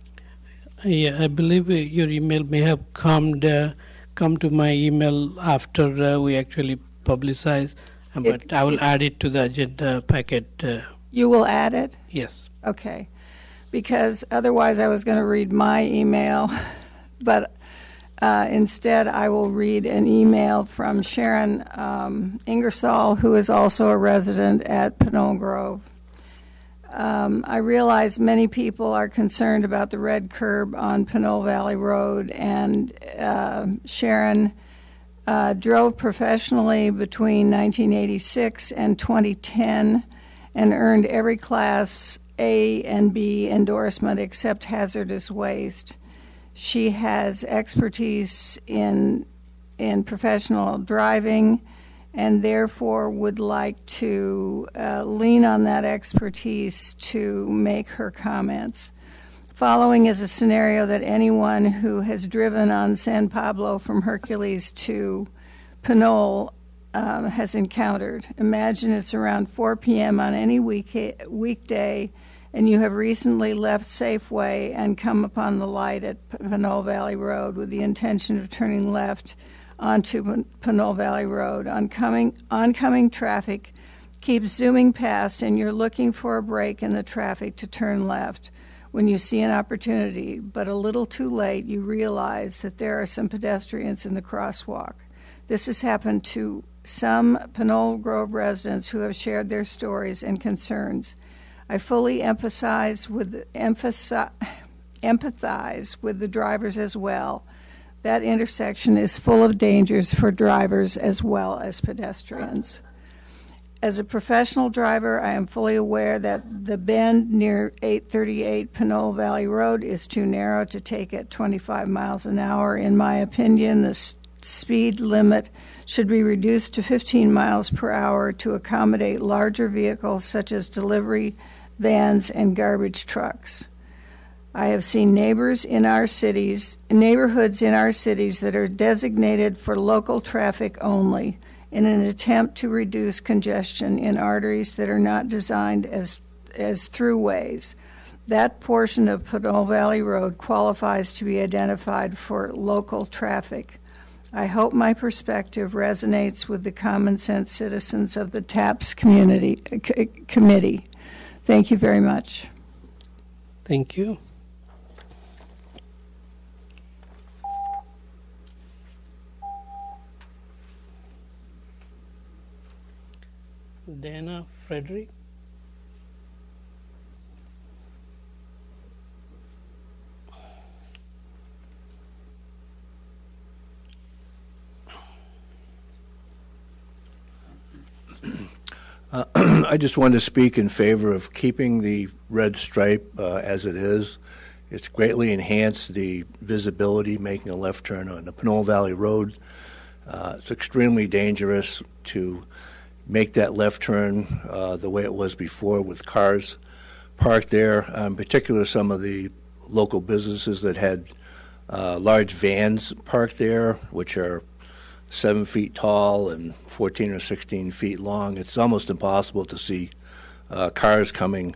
A: Yeah, I believe your email may have come to my email after we actually publicize, but I will add it to the agenda packet.
O: You will add it?
A: Yes.
O: Okay. Because otherwise I was going to read my email, but instead, I will read an email from Sharon Ingersoll, who is also a resident at Pinole Grove. I realize many people are concerned about the red curb on Pinole Valley Road, and Sharon drove professionally between 1986 and 2010 and earned every Class A and B endorsement except hazardous waste. She has expertise in professional driving and therefore would like to lean on that expertise to make her comments. Following is a scenario that anyone who has driven on San Pablo from Hercules to Pinole has encountered. Imagine it's around 4 p.m. on any weekday, and you have recently left Safeway and come upon the light at Pinole Valley Road with the intention of turning left onto Pinole Valley Road. Oncoming traffic keeps zooming past, and you're looking for a break in the traffic to turn left. When you see an opportunity, but a little too late, you realize that there are some pedestrians in the crosswalk. This has happened to some Pinole Grove residents who have shared their stories and concerns. I fully empathize with the drivers as well. That intersection is full of dangers for drivers as well as pedestrians. As a professional driver, I am fully aware that the bend near 838 Pinole Valley Road is too narrow to take at 25 miles an hour. In my opinion, the speed limit should be reduced to 15 miles per hour to accommodate larger vehicles such as delivery vans and garbage trucks. I have seen neighborhoods in our cities that are designated for local traffic only in an attempt to reduce congestion in arteries that are not designed as throughways. That portion of Pinole Valley Road qualifies to be identified for local traffic. I hope my perspective resonates with the common sense citizens of the TAPS committee. Thank you very much.
A: Thank you. Dana Frederick.
P: I just wanted to speak in favor of keeping the red stripe as it is. It's greatly enhanced the visibility making a left turn on the Pinole Valley Road. It's extremely dangerous to make that left turn the way it was before with cars parked there, in particular some of the local businesses that had large vans parked there, which are 7 feet tall and 14 or 16 feet long. It's almost impossible to see cars coming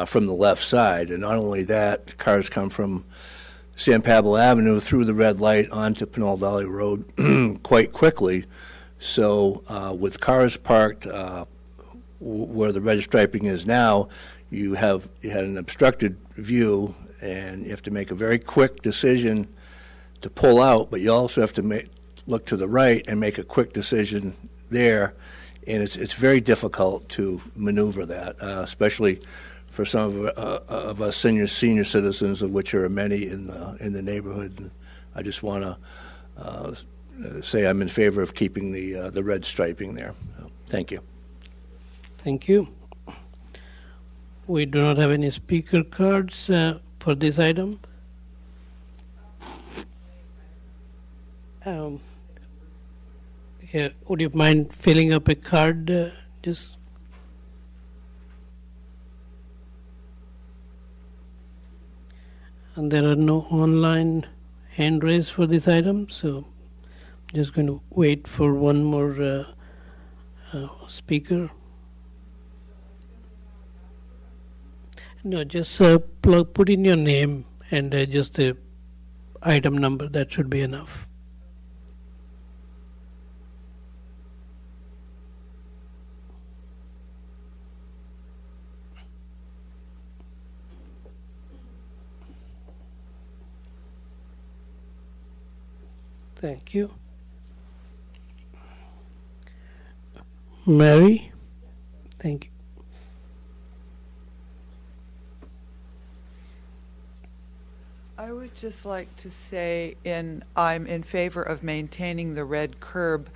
P: from the left side. And not only that, cars come from San Pablo Avenue through the red light onto Pinole Valley Road quite quickly. So with cars parked where the red striping is now, you had an obstructed view, and you have to make a very quick decision to pull out, but you also have to look to the right and make a quick decision there, and it's very difficult to maneuver that, especially for some of us senior citizens, of which there are many in the neighborhood. And I just want to say I'm in favor of keeping the red striping there. So, thank you.
A: Thank you. We do not have any speaker cards for this item. Yeah, would you mind filling up a card? Just. And there are no online hand raised for this item, so I'm just going to wait for one more speaker. No, just put in your name and just the item number. That should be enough. Thank you. Mary? Thank you.
Q: I would just like to say I'm in favor of maintaining the red curb,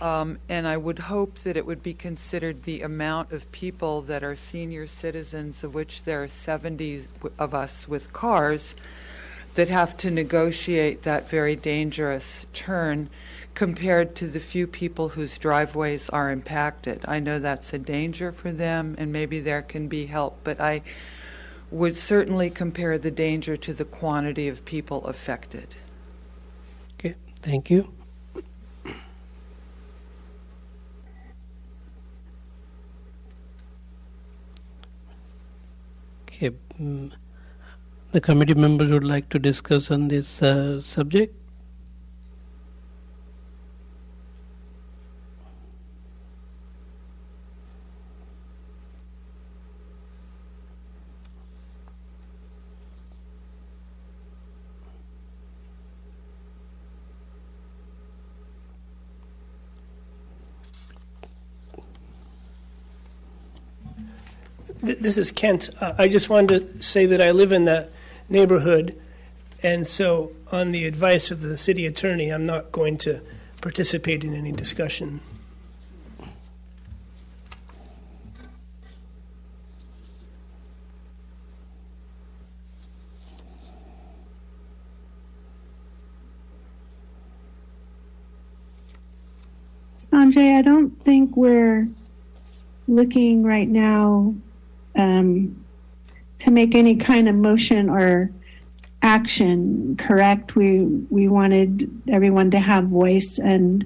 Q: and I would hope that it would be considered the amount of people that are senior citizens, of which there are 70 of us with cars, that have to negotiate that very dangerous turn compared to the few people whose driveways are impacted. I know that's a danger for them, and maybe there can be help, but I would certainly compare the danger to the quantity of people affected.
A: Okay, thank you. Okay, the committee members would like to discuss on this subject.
D: This is Kent. I just wanted to say that I live in that neighborhood, and so on the advice of the city attorney, I'm not going to participate in any discussion.
B: Sanjay, I don't think we're looking right now to make any kind of motion or action, correct? We wanted everyone to have voice and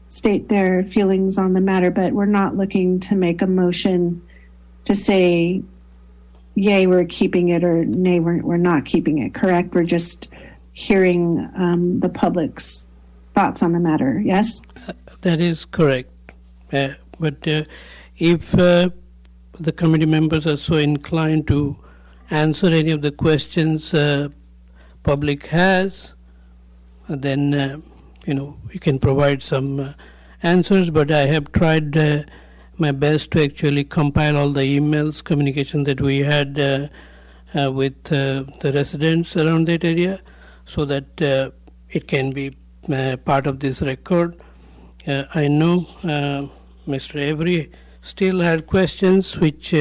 B: state their feelings on the matter, but we're not looking to make a motion to say, yay, we're keeping it, or nay, we're not keeping it, correct? We're just hearing the public's thoughts on the matter, yes?
A: That is correct. But if the committee members are so inclined to answer any of the questions public has, then we can provide some answers. But I have tried my best to actually compile all the emails, communication that we had with the residents around that area, so that it can be part of this record. I know Mr. Avery still had questions, which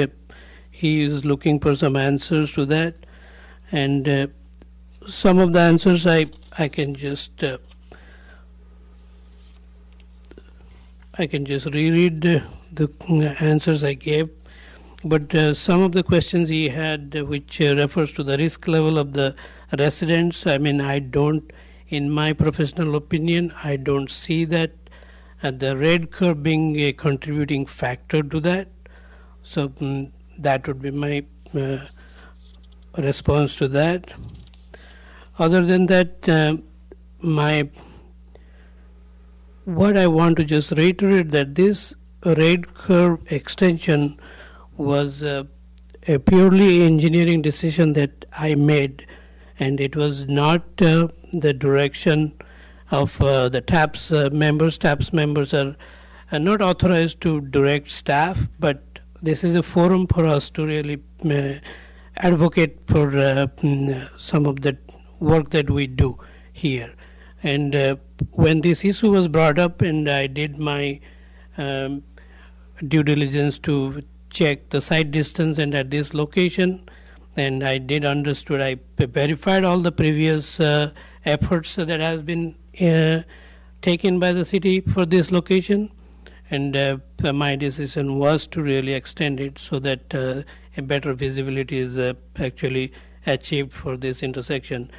A: he is looking for some answers to that. And some of the answers I can just reread the answers I gave. But some of the questions he had, which refers to the risk level of the residents, I mean, I don't, in my professional opinion, I don't see that the red curve being a contributing factor to that. So that would be my response to that. Other than that, what I want to just reiterate that this red curve extension was a purely engineering decision that I made, and it was not the direction of the TAPS members. TAPS members are not authorized to direct staff, but this is a forum for us to really advocate for some of the work that we do here. And when this issue was brought up, and I did my due diligence to check the site distance and at this location, and I did understood, I verified all the previous efforts that has been taken by the city for this location, and my decision was to really extend it so that a better visibility is actually achieved for this intersection.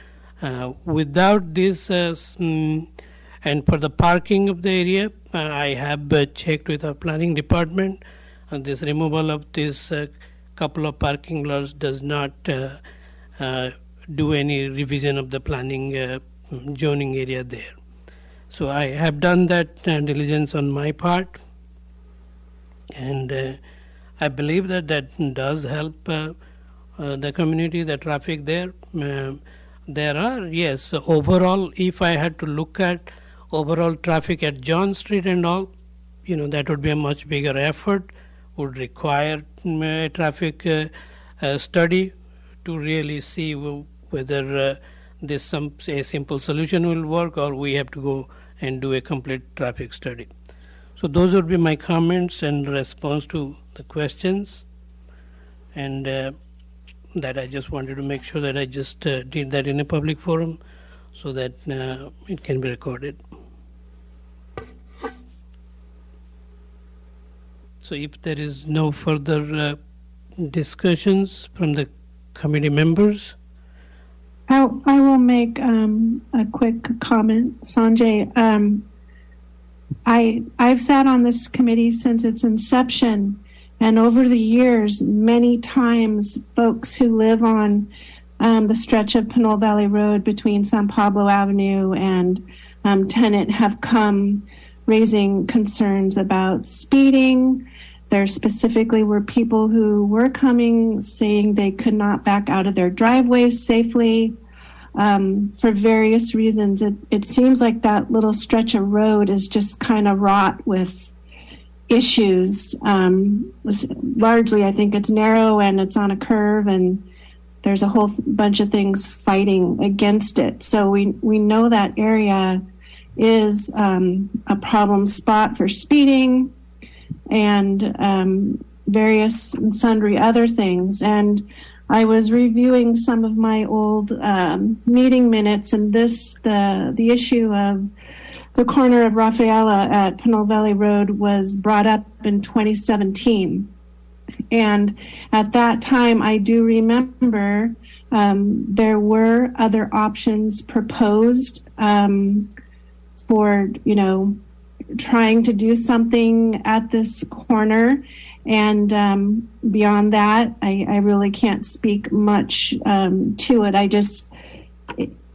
A: Without this, and for the parking of the area, I have checked with our planning department, and this removal of this couple of parking lots does not do any revision of the planning zoning area there. So I have done that diligence on my part, and I believe that that does help the community, the traffic there. There are, yes, overall, if I had to look at overall traffic at John Street and all, that would be a much bigger effort, would require a traffic study to really see whether this a simple solution will work, or we have to go and do a complete traffic study. So those would be my comments and response to the questions, and that I just wanted to make sure that I just did that in a public forum so that it can be recorded. So if there is no further discussions from the committee members.
B: I will make a quick comment, Sanjay. I've sat on this committee since its inception, and over the years, many times, folks who live on the stretch of Pinole Valley Road between San Pablo Avenue and Tenet have come raising concerns about speeding. There specifically were people who were coming saying they could not back out of their driveways safely for various reasons. It seems like that little stretch of road is just kind of wrought with issues. Largely, I think it's narrow and it's on a curve, and there's a whole bunch of things fighting against it. So we know that area is a problem spot for speeding and various and sundry other things. And I was reviewing some of my old meeting minutes, and the issue of the corner of Rafaela at Pinole Valley Road was brought up in 2017. And at that time, I do remember there were other options proposed for, trying to do something at this corner. And beyond that, I really can't speak much to it.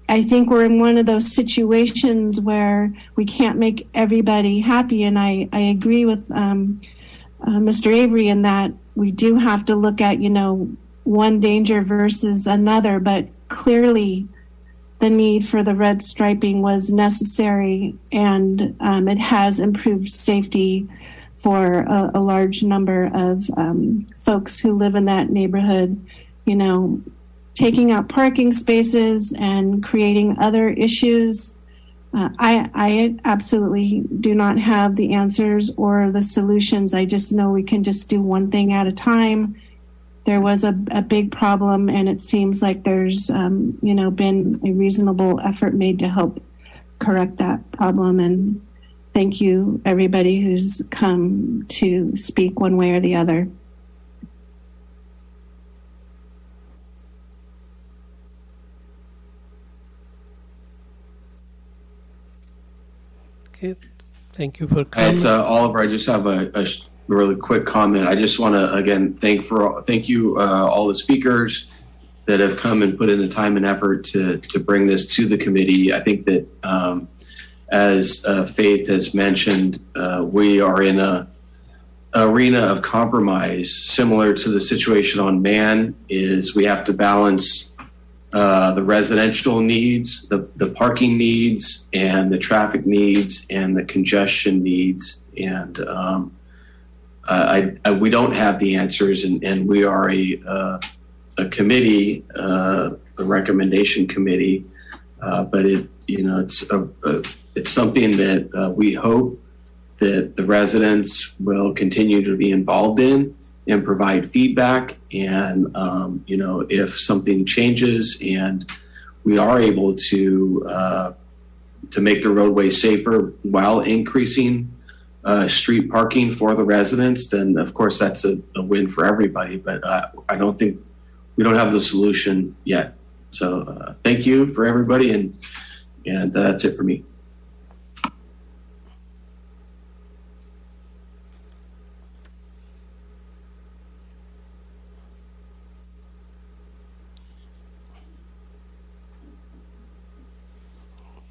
B: I think we're in one of those situations where we can't make everybody happy. And I agree with Mr. Avery in that we do have to look at, one danger versus another, but clearly the need for the red striping was necessary, and it has improved safety for a large number of folks who live in that neighborhood, taking out parking spaces and creating other issues I absolutely do not have the answers or the solutions. I just know we can just do one thing at a time. There was a big problem, and it seems like there's, been a reasonable effort made to help correct that problem. And thank you, everybody who's come to speak one way or the other.
A: Okay, thank you for coming.
C: It's Oliver. I just have a really quick comment. I just want to again thank you all the speakers that have come and put in the time and effort to bring this to the committee. I think that as Faith has mentioned, we are in a arena of compromise similar to the situation on Man. Is we have to balance the residential needs, the parking needs, and the traffic needs, and the congestion needs. And we don't have the answers, and we are a committee, a recommendation committee, but it's something that we hope that the residents will continue to be involved in and provide feedback. And, if something changes and we are able to make the roadway safer while increasing street parking for the residents, then of course that's a win for everybody. But I don't think we don't have the solution yet. So thank you for everybody. And that's it for me.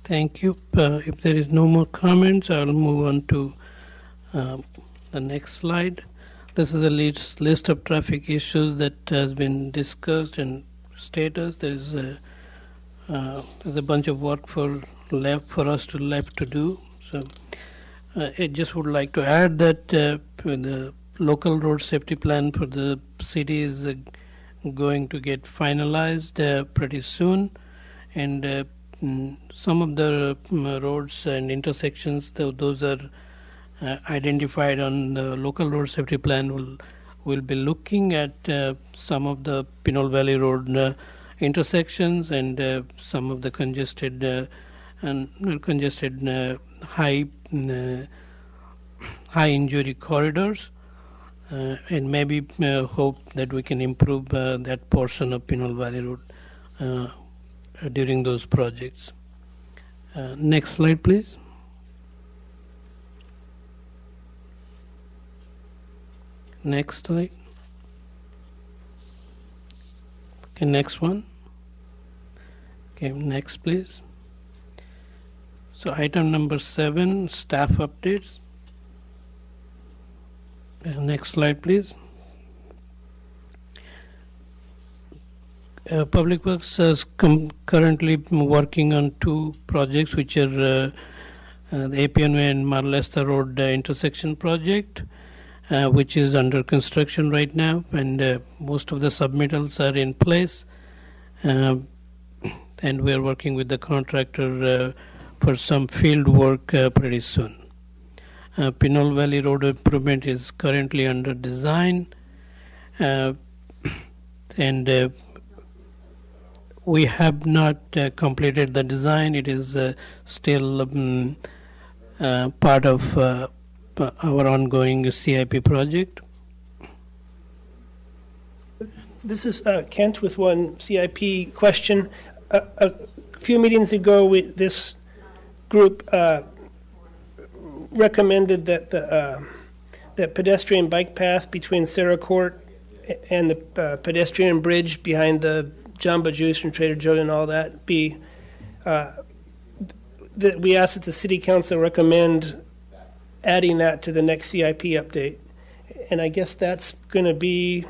A: Thank you. If there is no more comments, I will move on to the next slide. This is a list of traffic issues that has been discussed and status. There's a bunch of work for us to do. So I just would like to add that the local road safety plan for the city is going to get finalized pretty soon, and some of the roads and intersections, those are identified on the local road safety plan. Will be looking at some of the Pinole Valley Road intersections and some of the congested high injury corridors, and maybe hope that we can improve that portion of Pinole Valley Road during those projects. Next slide, please. Next slide. Okay, next one. Okay, next, please. So item number 7, staff updates. Next slide, please. Public Works is currently working on 2 projects, which are the APNY and Marlesta Road intersection project, which is under construction right now, and most of the submittals are in place, and we are working with the contractor for some field work pretty soon. Pinole Valley Road improvement is currently under design, and we have not completed the design. It is still part of our ongoing CIP project.
D: This is Kent with one CIP question. A few meetings ago, this group recommended that the pedestrian bike path between Sarah Court and the pedestrian bridge behind the Jamba Juice and Trader Joe and all that be that we asked that the City Council recommend adding that to the next CIP update. And I guess that's going to be,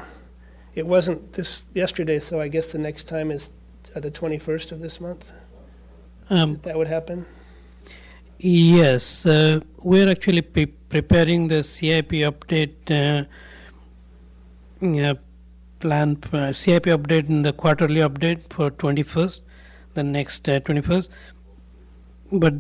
D: it wasn't this yesterday, so I guess the next time is the 21st of this month. That would happen?
A: Yes, we're actually preparing the CIP update plan for CIP update in the quarterly update for 21st, the next 21st. but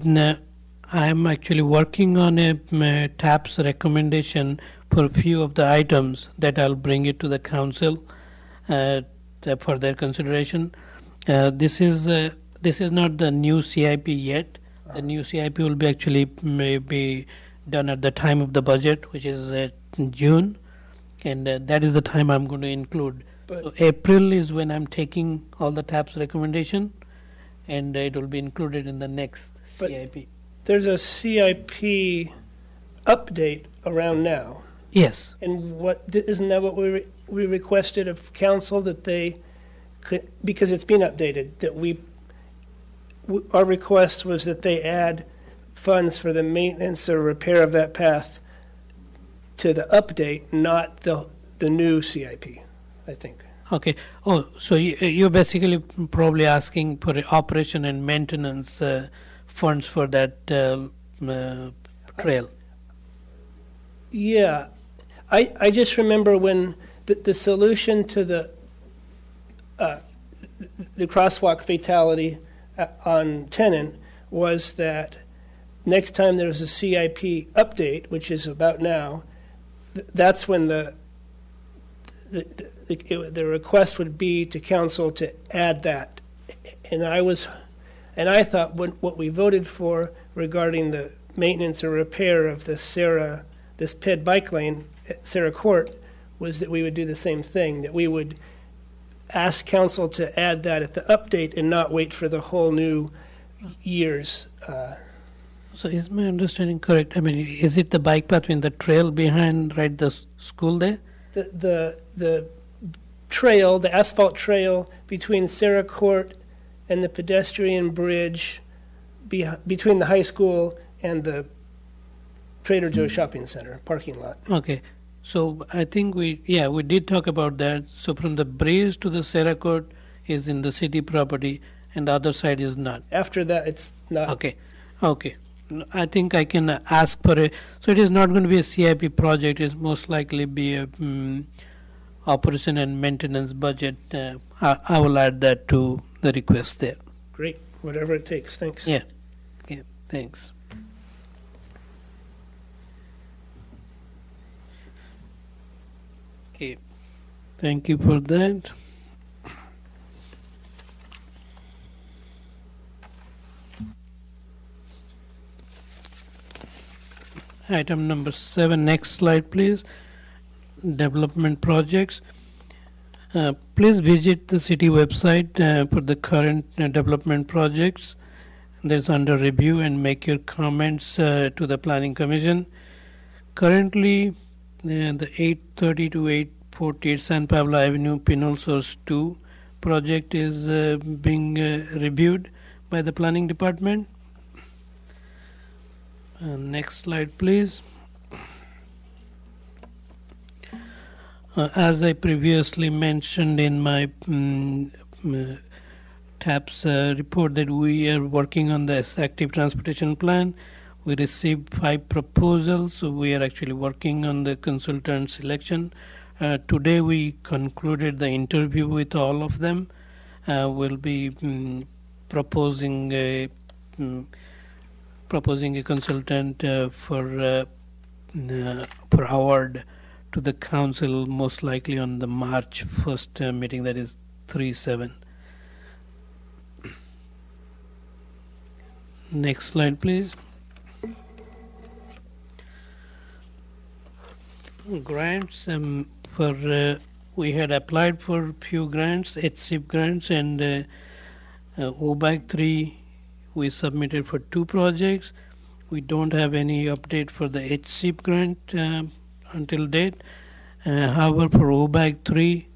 A: I'm actually working on a TAPS recommendation for a few of the items that I'll bring it to the council for their consideration. This is not the new CIP yet. The new CIP will be actually maybe done at the time of the budget, which is June, and that is the time I'm going to include. So April is when I'm taking all the TAPS recommendation, and it will be included in the next CIP.
D: There's a CIP update around now.
A: Yes.
D: And isn't that what we requested of council, that they could, because it's been updated, that our request was that they add funds for the maintenance or repair of that path to the update, not the new CIP, I think.
A: Okay. Oh, so you're basically probably asking for operation and maintenance funds for that trail.
D: Yeah. I just remember when the solution to the crosswalk fatality on Tennant was that next time there was a CIP update, which is about now, that's when the request would be to council to add that. And I thought what we voted for regarding the maintenance or repair of this ped bike lane at Sarah Court was that we would do the same thing, that we would ask council to add that at the update and not wait for the whole new year's.
A: So is my understanding correct? I mean, is it the bike path in the trail behind the school there?
D: The trail, the asphalt trail between Sarah Court and the pedestrian bridge between the high school and the Trader Joe's shopping center parking lot.
A: Okay. So I think we did talk about that. So from the bridge to the Sarah Court is in the city property, and the other side is not.
D: After that, it's not.
A: Okay. I think I can ask for so it is not going to be a CIP project. It's most likely be a operation and maintenance budget. I will add that to the request there.
D: Great. Whatever it takes. Thanks.
A: Yeah. Thanks. Okay. Thank you for that. Item number 7, next slide please. Development projects. Please visit the city website for the current development projects. There's under review and make your comments to the Planning Commission. Currently, the 830 to 848 San Pablo Avenue Pinole Source 2 project is being reviewed by the Planning Department. Next slide, please. As I previously mentioned in my TAPS report that we are working on the active transportation plan. We received 5 proposals, so we are actually working on the consultant selection. Today we concluded the interview with all of them. We'll be proposing a consultant for award to the council, most likely on the March 1st meeting, that is 3/7. Next slide, please. Grants we had applied for a few grants, HCIP grants, and OBAG 3 we submitted for 2 projects. We don't have any update for the HCIP grant until date. However, for OBAG 3,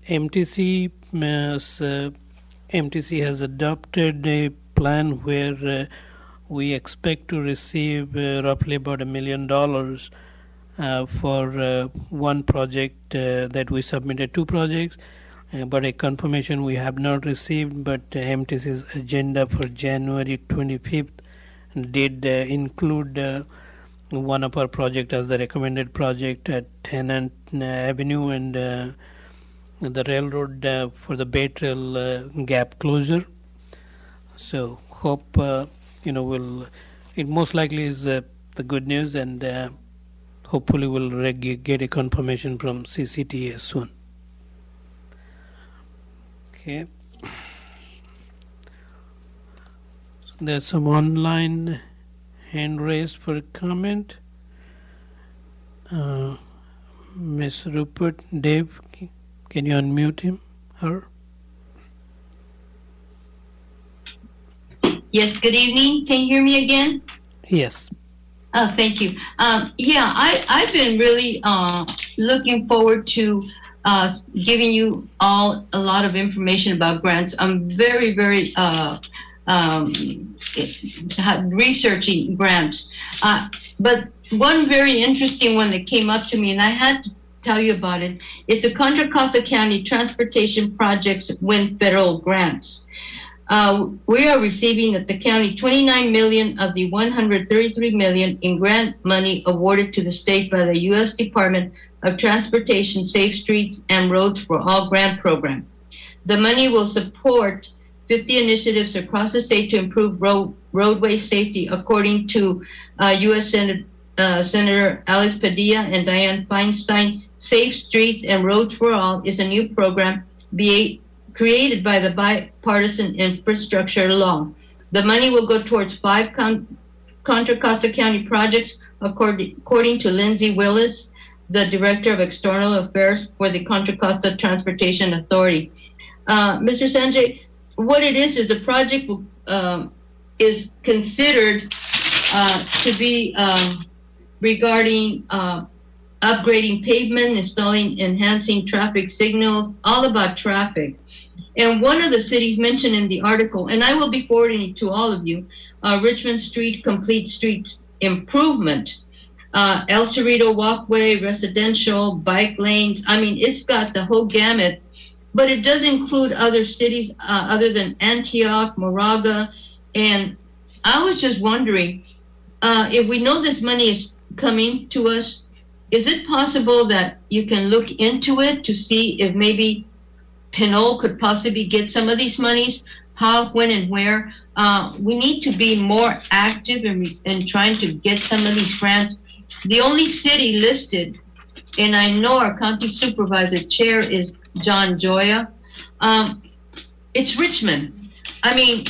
A: MTC has adopted a plan where we expect to receive roughly about $1 million for one project that we submitted 2 projects, but a confirmation we have not received. But MTC's agenda for January 25th did include one of our project as the recommended project at Tennant Avenue and the railroad for the Bay Trail gap closure. So hope will, it most likely is the good news, and hopefully we'll get a confirmation from CCTA soon. Okay. So there's some online hand raised for a comment. Ms. Rupert, Dave, can you unmute her?
F: Yes, good evening. Can you hear me again?
A: Yes.
F: Thank you. Yeah, I've been really looking forward to giving you all a lot of information about grants. I'm very, very researching grants. But one very interesting one that came up to me, and I had to tell you about it, it's the Contra Costa County Transportation Projects win federal grants. We are receiving at the county 29 million of the 133 million in grant money awarded to the state by the U.S. Department of Transportation Safe Streets and Roads for All grant program. The money will support 50 initiatives across the state to improve roadway safety, according to U.S. Senator Alex Padilla and Dianne Feinstein. Safe Streets and Roads for All is a new program created by the bipartisan infrastructure law. The money will go towards 5 Contra Costa County projects, according to Lindsay Willis, the Director of External Affairs for the Contra Costa Transportation Authority. Mr. Sanjay, what it is a project is considered to be regarding upgrading pavement, installing, enhancing traffic signals, all about traffic. And one of the cities mentioned in the article, and I will be forwarding it to all of you, Richmond Street Complete Streets Improvement, El Cerrito Walkway, residential, bike lanes. I mean, it's got the whole gamut, but it does include other cities other than Antioch, Moraga. And I was just wondering, if we know this money is coming to us, is it possible that you can look into it to see if maybe Pinole could possibly get some of these monies? How, when, and where? We need to be more active in trying to get some of these grants. The only city listed, and I know our county supervisor chair is John Joya, it's Richmond. I mean,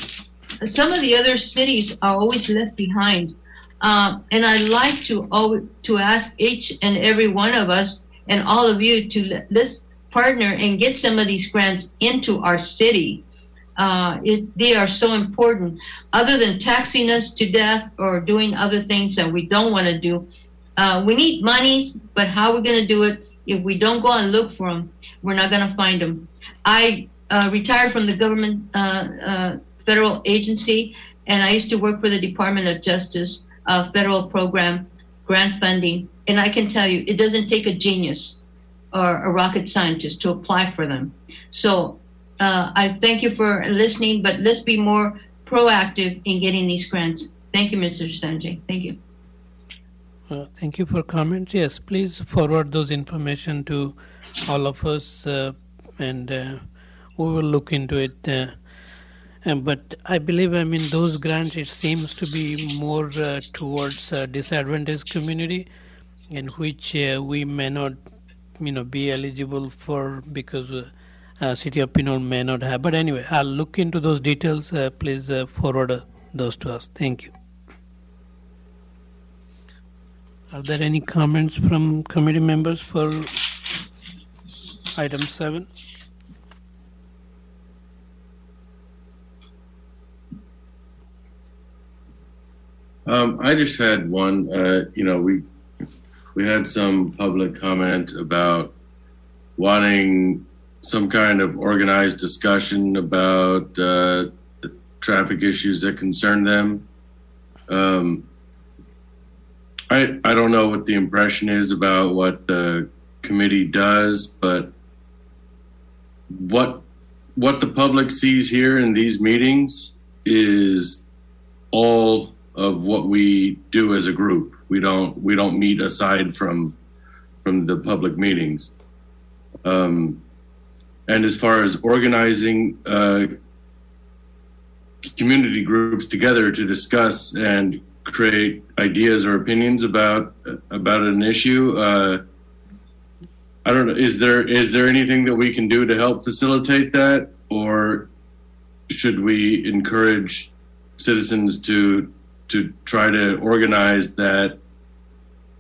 F: some of the other cities are always left behind. And I'd like to ask each and every one of us and all of you to let's partner and get some of these grants into our city. They are so important. Other than taxing us to death or doing other things that we don't want to do, we need monies, but how are we going to do it? If we don't go and look for them, we're not going to find them. I retired from the government federal agency, and I used to work for the Department of Justice federal program, grant funding, and I can tell you, it doesn't take a genius or a rocket scientist to apply for them. So I thank you for listening, but let's be more proactive in getting these grants. Thank you, Mr. Sanjay. Thank you.
A: Thank you for comments. Yes, please forward those information to all of us, and we will look into it. But I believe, those grants, it seems to be more towards disadvantaged community, in which we may not, be eligible for, because City of Pinole may not have. But anyway, I'll look into those details. Please forward those to us. Thank you. Are there any comments from committee members for item 7?
E: I just had one. We had some public comment about wanting some kind of organized discussion about the traffic issues that concern them. I don't know what the impression is about what the committee does, but what the public sees here in these meetings is all of what we do as a group. We don't meet aside from the public meetings. And as far as organizing, community groups together to discuss and create ideas or opinions about an issue. I don't know. Is there anything that we can do to help facilitate that, or should we encourage citizens to try to organize that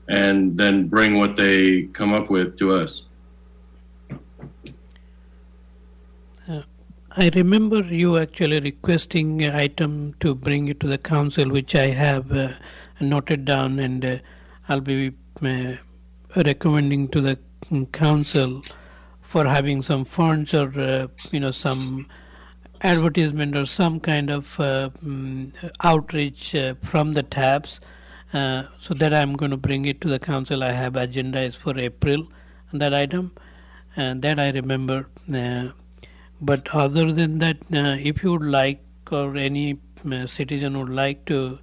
E: and then bring what they come up with to us?
A: I remember you actually requesting an item to bring it to the council, which I have noted down, and I'll be recommending to the council for having some funds or some advertisement or some kind of outreach from the TAPs, so that I'm going to bring it to the council. I have agendized for April that item, and that I remember. But other than that, if you would like, or any citizen would like to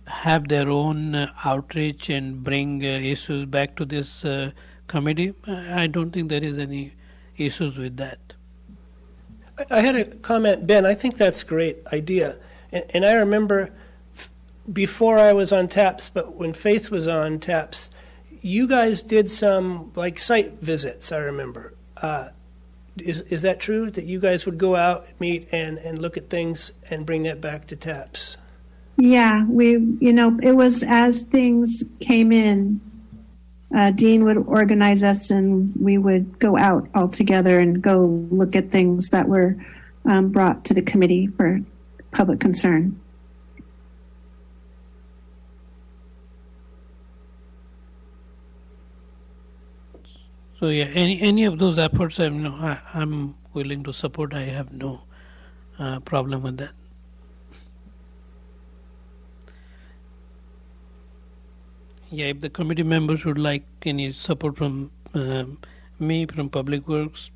A: have their own outreach and bring issues back to this committee, I don't think there is any issues with that.
D: I had a comment, Ben. I think that's a great idea. And I remember before I was on TAPS, but when Faith was on TAPS, you guys did some like site visits, I remember. Is that true, that you guys would go out, meet, and look at things and bring that back to TAPS?
B: Yeah, it was as things came in, Dean would organize us and we would go out all together and go look at things that were brought to the committee for public concern.
A: So yeah, any of those efforts, I'm willing to support. I have no problem with that. Yeah, if the committee members would like any support from me, from Public Works,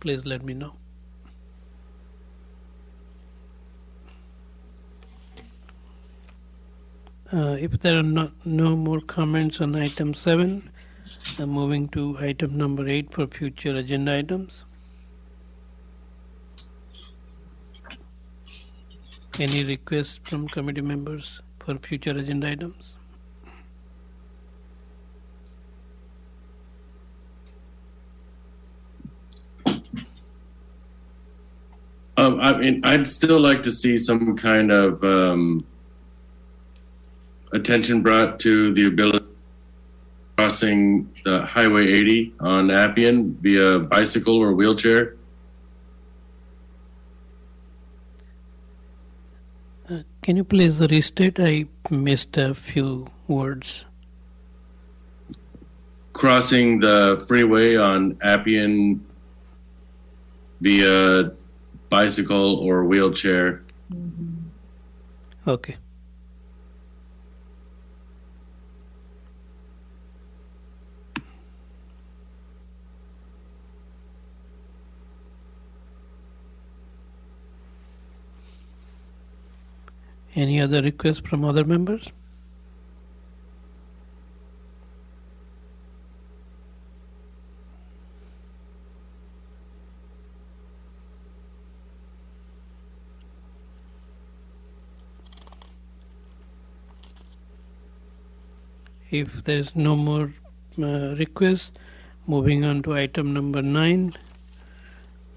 A: please let me know. If there are no more comments on item 7, moving to item number 8 for future agenda items. Any requests from committee members for future agenda items?
E: I'd still like to see some kind of attention brought to the ability crossing the Highway 80 on Appian via bicycle or wheelchair.
A: Can you please restate? I missed a few words.
E: Crossing the freeway on Appian via bicycle or wheelchair.
A: Okay. Any other requests from other members? If there is no more requests, moving on to item number 9,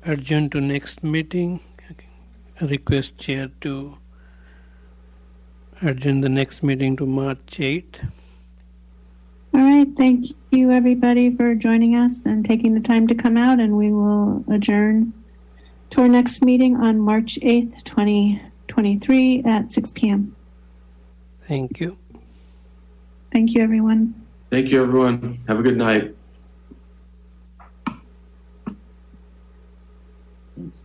A: adjourn to next meeting. Request chair to adjourn the next meeting to March 8th.
B: All right, thank you everybody for joining us and taking the time to come out, and we will adjourn to our next meeting on March 8th, 2023 at 6 p.m.
A: Thank you.
B: Thank you, everyone.
C: Thank you, everyone. Have a good night.
E: Thanks.